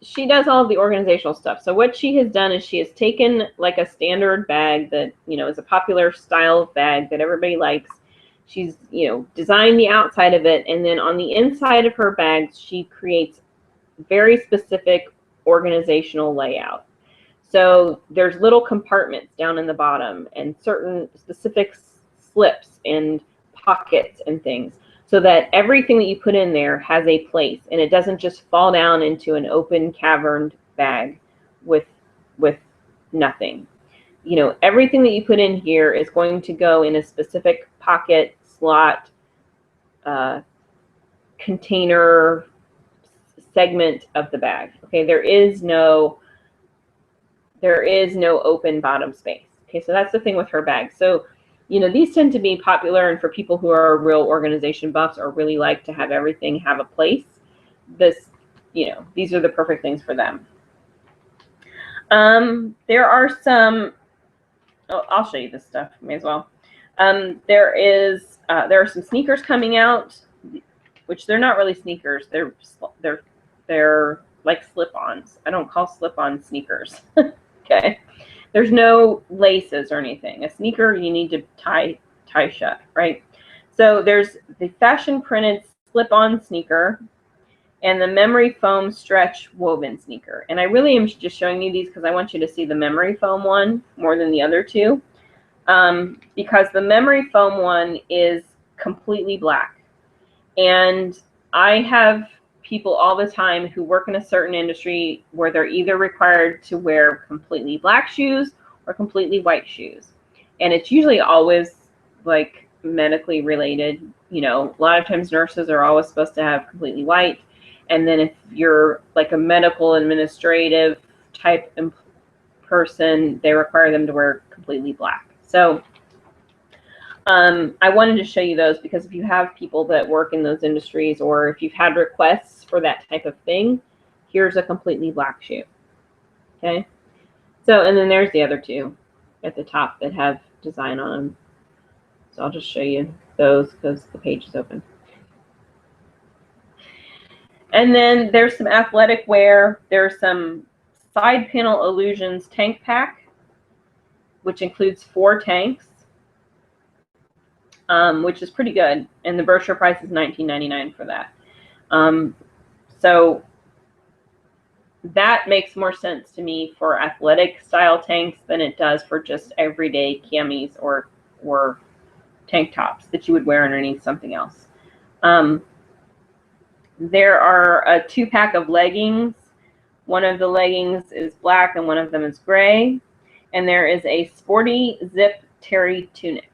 she does all of the organizational stuff. So what she has done is she has taken like a standard bag that, is a popular style of bag that everybody likes. She's, designed the outside of it. And then on the inside of her bags, she creates very specific organizational layout. So there's little compartments down in the bottom and certain specific slips and pockets and things so that everything that you put in there has a place and it doesn't just fall down into an open caverned bag with nothing. Everything that you put in here is going to go in a specific pocket, slot, container, segment of the bag. Okay, there is no open bottom space. Okay, so that's the thing with her bag. So, these tend to be popular, and for people who are real organization buffs or really like to have everything have a place, these are the perfect things for them. There are some, I'll show you this stuff, may as well. There are some sneakers coming out, which they're not really sneakers. They're like slip-ons. I don't call slip-on sneakers. Okay. There's no laces or anything. A sneaker you need to tie shut, right? So there's the fashion printed slip-on sneaker and the memory foam stretch woven sneaker. And I really am just showing you these because I want you to see the memory foam one more than the other two. Because the memory foam one is completely black. And I have people all the time who work in a certain industry where they're either required to wear completely black shoes or completely white shoes. And it's usually always like medically related. A lot of times nurses are always supposed to have completely white. And then if you're like a medical administrative type person, they require them to wear completely black. So I wanted to show you those because if you have people that work in those industries or if you've had requests for that type of thing, here's a completely black shoe. Okay. So, and then there's the other two at the top that have design on them. So I'll just show you those because the page is open. And then there's some athletic wear. There's some side panel illusions tank pack, which includes 4 tanks. Which is pretty good, and the brochure price is $19.99 for that. So that makes more sense to me for athletic style tanks than it does for just everyday camis or tank tops that you would wear underneath something else. There are a 2-pack of leggings. One of the leggings is black and one of them is gray, and there is a sporty zip terry tunic.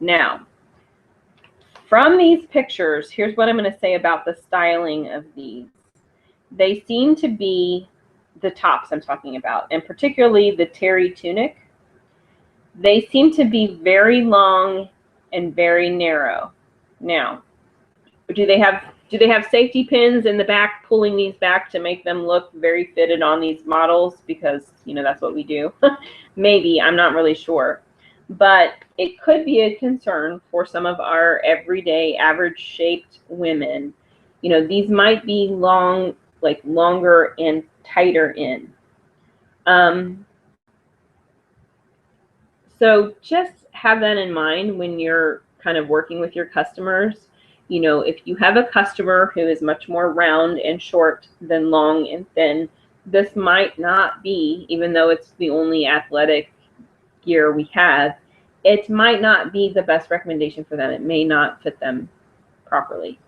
Now, from these pictures, here's what I'm going to say about the styling of these. They seem to be the tops I'm talking about, and particularly the terry tunic. They seem to be very long and very narrow. Now, do they have Do they have safety pins in the back, pulling these back to make them look very fitted on these models? Because, you know, that's what we do. Maybe, I'm not really sure. But it could be a concern for some of our everyday average shaped women. You know, these might be long, like longer and tighter in. So just have that in mind when you're kind of working with your customers. You know, if you have a customer who is much more round and short than long and thin, this might not be, even though it's the only athletic gear we have, it might not be the best recommendation for them. It may not fit them properly.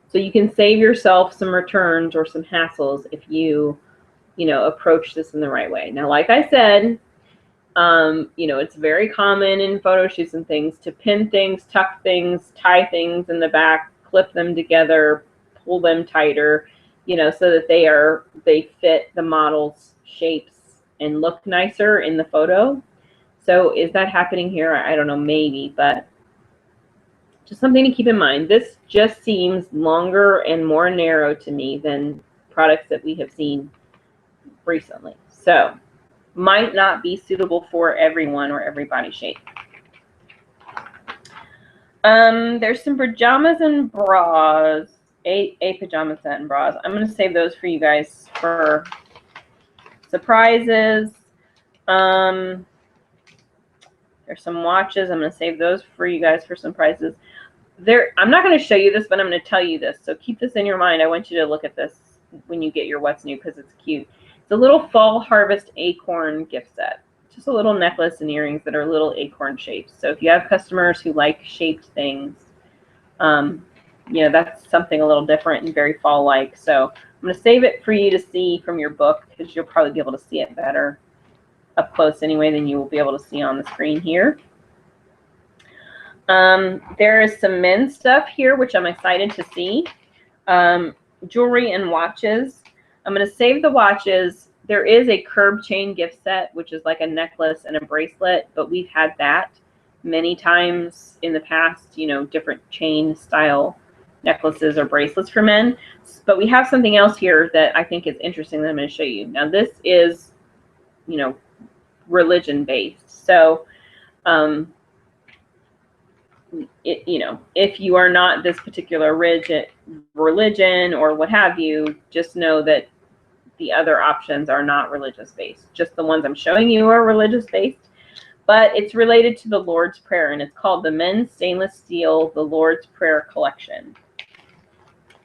So you can save yourself some returns or some hassles if you know, approach this in the right way. Now, like I said, you know, it's very common in photo shoots and things to pin things, tuck things, tie things in the back, clip them together, pull them tighter, you know, so that they fit the model's shapes and look nicer in the photo. So is that happening here? I don't know, maybe, but just something to keep in mind. This just seems longer and more narrow to me than products that we have seen recently. So might not be suitable for everyone or every body shape. There's some pajamas and bras, a pajama set and bras. I'm going to save those for you guys for surprises. There's some watches. I'm going to save those for you guys for some prizes. I'm not going to show you this, but I'm going to tell you this. So keep this in your mind. I want you to look at this when you get your What's New because it's cute. It's a little fall harvest acorn gift set. Just a little necklace and earrings that are little acorn shapes. So if you have customers who like shaped things, you know, that's something a little different and very fall-like. So I'm going to save it for you to see from your book because you'll probably be able to see it better up close anyway than you will be able to see on the screen here. There is some men's stuff here, which I'm excited to see. Jewelry and watches. I'm going to save the watches. There is a curb chain gift set, which is like a necklace and a bracelet, but we've had that many times in the past, you know, different chain style necklaces or bracelets for men. But we have something else here that I think is interesting that I'm going to show you. Now, this is, you know, religion based. So, you know, if you are not this particular religion or what have you, just know that the other options are not religious based. Just the ones I'm showing you are religious based, but it's related to the Lord's Prayer, and it's called the Men's Stainless Steel, the Lord's Prayer Collection.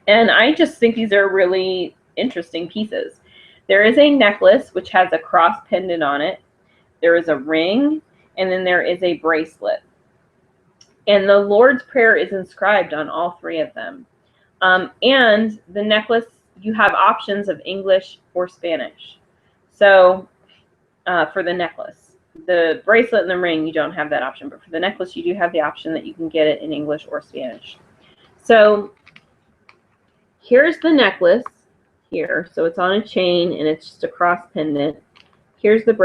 And I just think these are really interesting pieces. There is a necklace which has a cross pendant on it. There is a ring, and then there is a bracelet. And the Lord's Prayer is inscribed on all three of them. And the necklace, you have options of English or Spanish. So for the necklace, the bracelet and the ring, you don't have that option. But for the necklace, you do have the option that you can get it in English or Spanish. So here's the necklace here. So it's on a chain and it's just a cross pendant. Here's the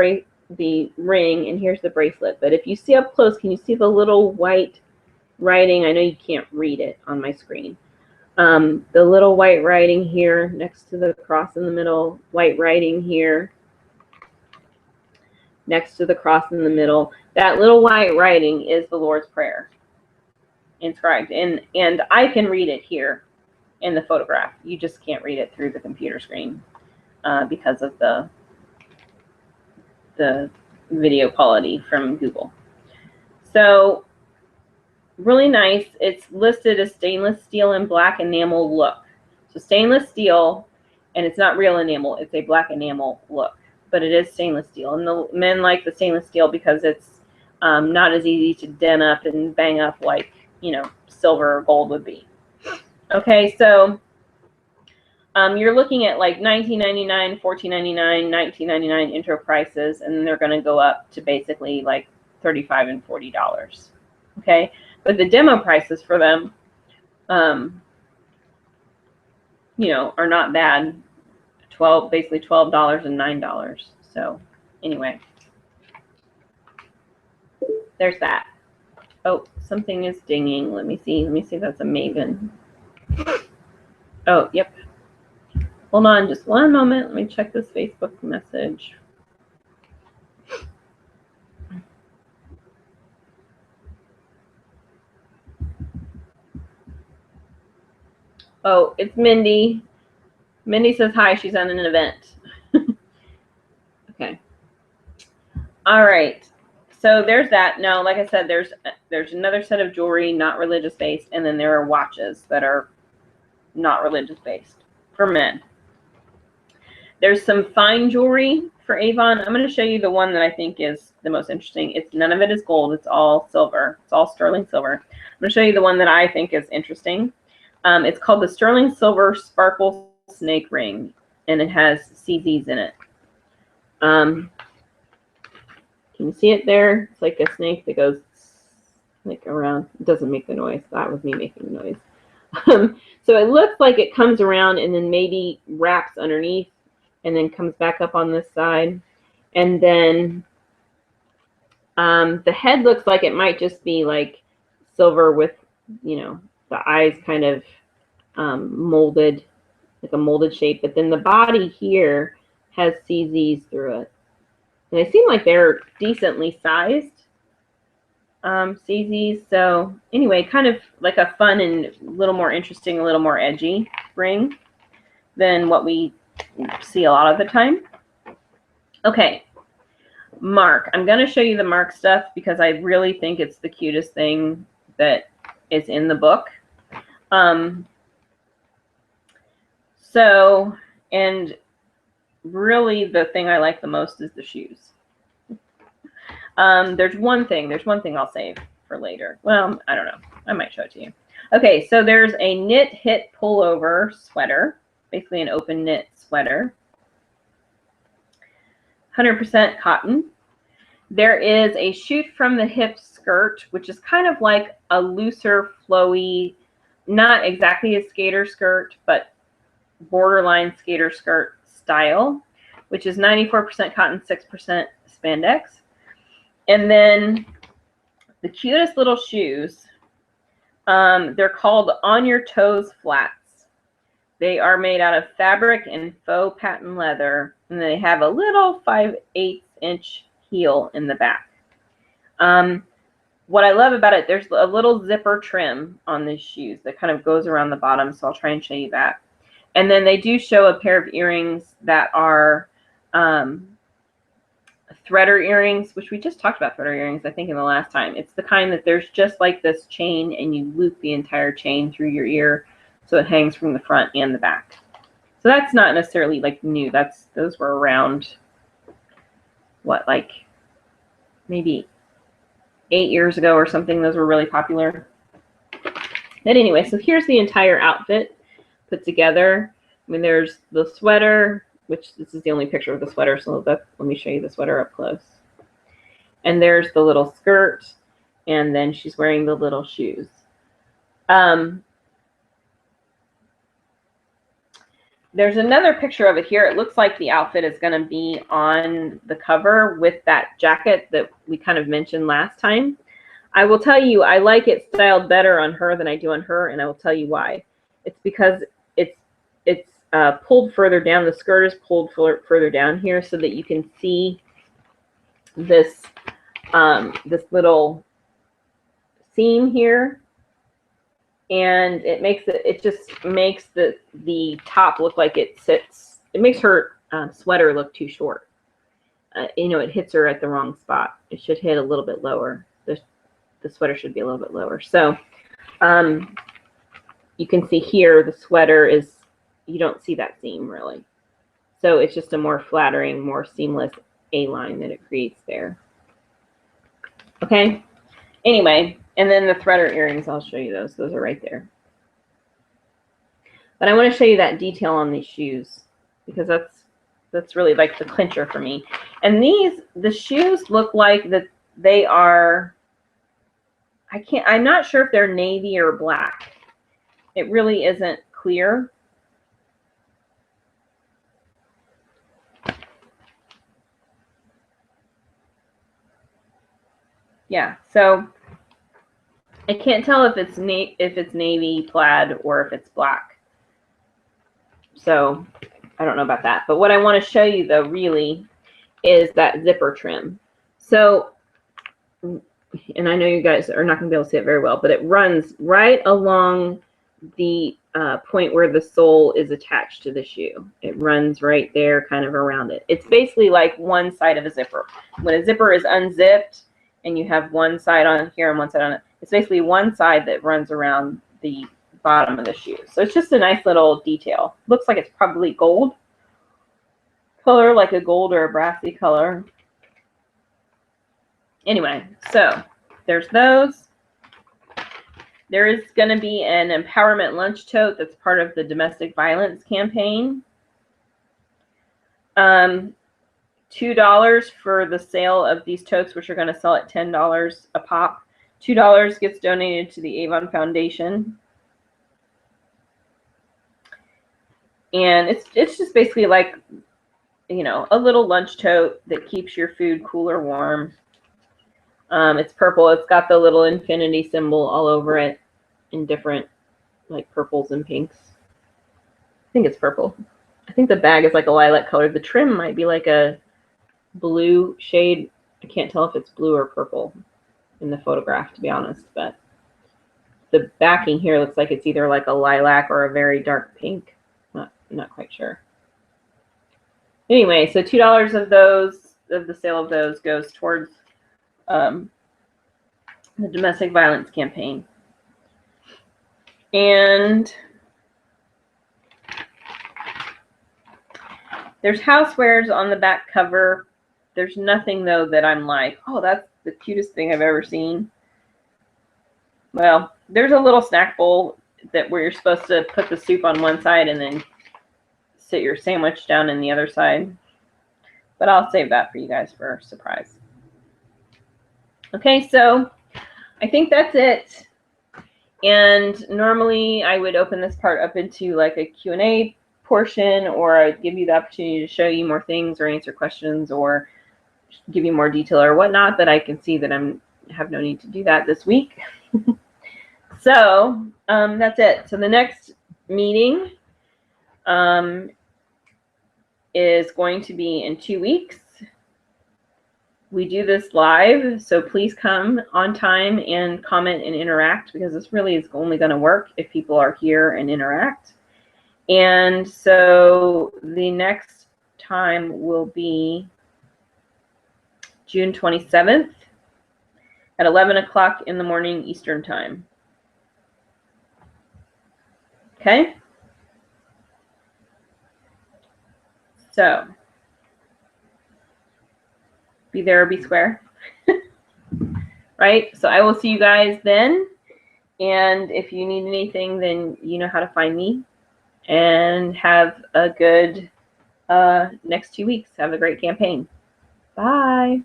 ring and here's the bracelet. But if you see up close, can you see the little white writing? I know you can't read it on my screen. The little white writing here next to the cross in the middle, white writing here next to the cross in the middle. That little white writing is the Lord's Prayer inscribed. And I can read it here in the photograph. You just can't read it through the computer screen because of the video quality from Google. So really nice. It's listed as stainless steel and black enamel look. So stainless steel, and it's not real enamel, it's a black enamel look, but it is stainless steel. And the men like the stainless steel because it's not as easy to dent up and bang up like, you know, silver or gold would be. Okay, so you're looking at like $19.99, $14.99, $19.99 intro prices, and then they're going to go up to basically like $35 and $40. Okay, but the demo prices for them, you know, are not bad. Basically $12 and $9. So anyway, there's that. Oh, something is dinging. Let me see. Let me see if that's a Maven. Oh, yep. Hold on just one moment. Let me check this Facebook message. Oh, it's Mindy. Mindy says hi. She's on an event. Okay. All right. So there's that. Now, like I said, there's another set of jewelry, not religious based, and then there are watches that are not religious based for men. There's some fine jewelry for Avon. I'm going to show you the one that I think is the most interesting. It's none of it is gold. It's all silver. It's all sterling silver. I'm going to show you the one that I think is interesting. It's called the Sterling Silver Sparkle Snake Ring, and it has CZs in it. Can you see it there? It's like a snake that goes like around. It doesn't make the noise. That was me making the noise. So it looks like it comes around and then maybe wraps underneath and then comes back up on this side. And then the head looks like it might just be like silver with, you know, the eyes kind of molded, like a molded shape. But then the body here has CZs through it. And they seem like they're decently sized CZs. So anyway, kind of like a fun and a little more interesting, a little more edgy ring than what we see a lot of the time. Okay, Mark. I'm going to show you the Mark stuff because I really think it's the cutest thing that is in the book. And really the thing I like the most is the shoes. There's one thing I'll save for later. Well, I don't know. I might show it to you. Okay, so there's a knit hit pullover sweater, basically an open knit sweater. 100% cotton. There is a shoot from the hip skirt, which is kind of like a looser, flowy, not exactly a skater skirt, but borderline skater skirt style, which is 94% cotton, 6% spandex. And then the cutest little shoes, they're called On Your Toes flats. They are made out of fabric and faux patent leather, and they have a little 5/8 inch heel in the back. What I love about it, there's a little zipper trim on these shoes that kind of goes around the bottom, so I'll try and show you that. And then they do show a pair of earrings that are threader earrings, which we just talked about threader earrings, I think, in the last time. It's the kind that there's just like this chain, and you loop the entire chain through your ear, so it hangs from the front and the back. So that's not necessarily like new. Those were around, what, like maybe 8 years ago or something. Those were really popular. But anyway, so here's the entire outfit put together. I mean, there's the sweater, which this is the only picture of the sweater, so let me show you the sweater up close. And there's the little skirt, and then she's wearing the little shoes. There's another picture of it here. It looks like the outfit is going to be on the cover with that jacket that we kind of mentioned last time. I will tell you, I like it styled better on her than I do on her, and I will tell you why. It's because it's pulled further down. The skirt is pulled further down here so that you can see this this little seam here, and it just makes the top look like it sits. It makes her sweater look too short. You know, it hits her at the wrong spot. It should hit a little bit lower. The sweater should be a little bit lower. So you can see here the sweater is, you don't see that seam really. So it's just a more flattering, more seamless A-line that it creates there. Okay. Anyway, and then the threader earrings, I'll show you those. Those are right there. But I want to show you that detail on these shoes because that's really like the clincher for me. And the shoes look like that they are, I'm not sure if they're navy or black. It really isn't clear. Yeah, so I can't tell if it's navy plaid or if it's black. So I don't know about that. But what I want to show you, though, really is that zipper trim. So, and I know you guys are not going to be able to see it very well, but it runs right along the point where the sole is attached to the shoe. It runs right there, kind of around it. It's basically like one side of a zipper. When a zipper is unzipped and you have one side on here and one side on it, it's basically one side that runs around the bottom of the shoe. So it's just a nice little detail. Looks like it's probably gold color, like a gold or a brassy color. Anyway, so there's those. There is going to be an empowerment lunch tote that's part of the domestic violence campaign. $2 for the sale of these totes, which are going to sell at $10 a pop. $2 gets donated to the Avon Foundation. And it's just basically like, you know, a little lunch tote that keeps your food cool or warm. It's purple. It's got the little infinity symbol all over it in different, like, purples and pinks. I think it's purple. I think the bag is like a lilac color. The trim might be like a blue shade. I can't tell if it's blue or purple in the photograph, to be honest, but the backing here looks like it's either like a lilac or a very dark pink. Not quite sure. Anyway, so $2 of those, of the sale of those, goes towards the domestic violence campaign. And there's housewares on the back cover. There's nothing, though, that I'm like, oh, that's the cutest thing I've ever seen. Well, there's a little snack bowl that where you're supposed to put the soup on one side and then sit your sandwich down in the other side. But I'll save that for you guys for a surprise. Okay, so I think that's it. And normally I would open this part up into like a Q&A portion, or I'd give you the opportunity to show you more things or answer questions or give you more detail or whatnot, but I can see that I have no need to do that this week. So that's it. So the next meeting is going to be in 2 weeks. We do this live, so please come on time and comment and interact, because this really is only going to work if people are here and interact. And so the next time will be June 27th at 11 o'clock in the morning Eastern Time. Okay? So, be there or be square. Right? So I will see you guys then. And if you need anything, then you know how to find me. And have a good next 2 weeks. Have a great campaign. Bye.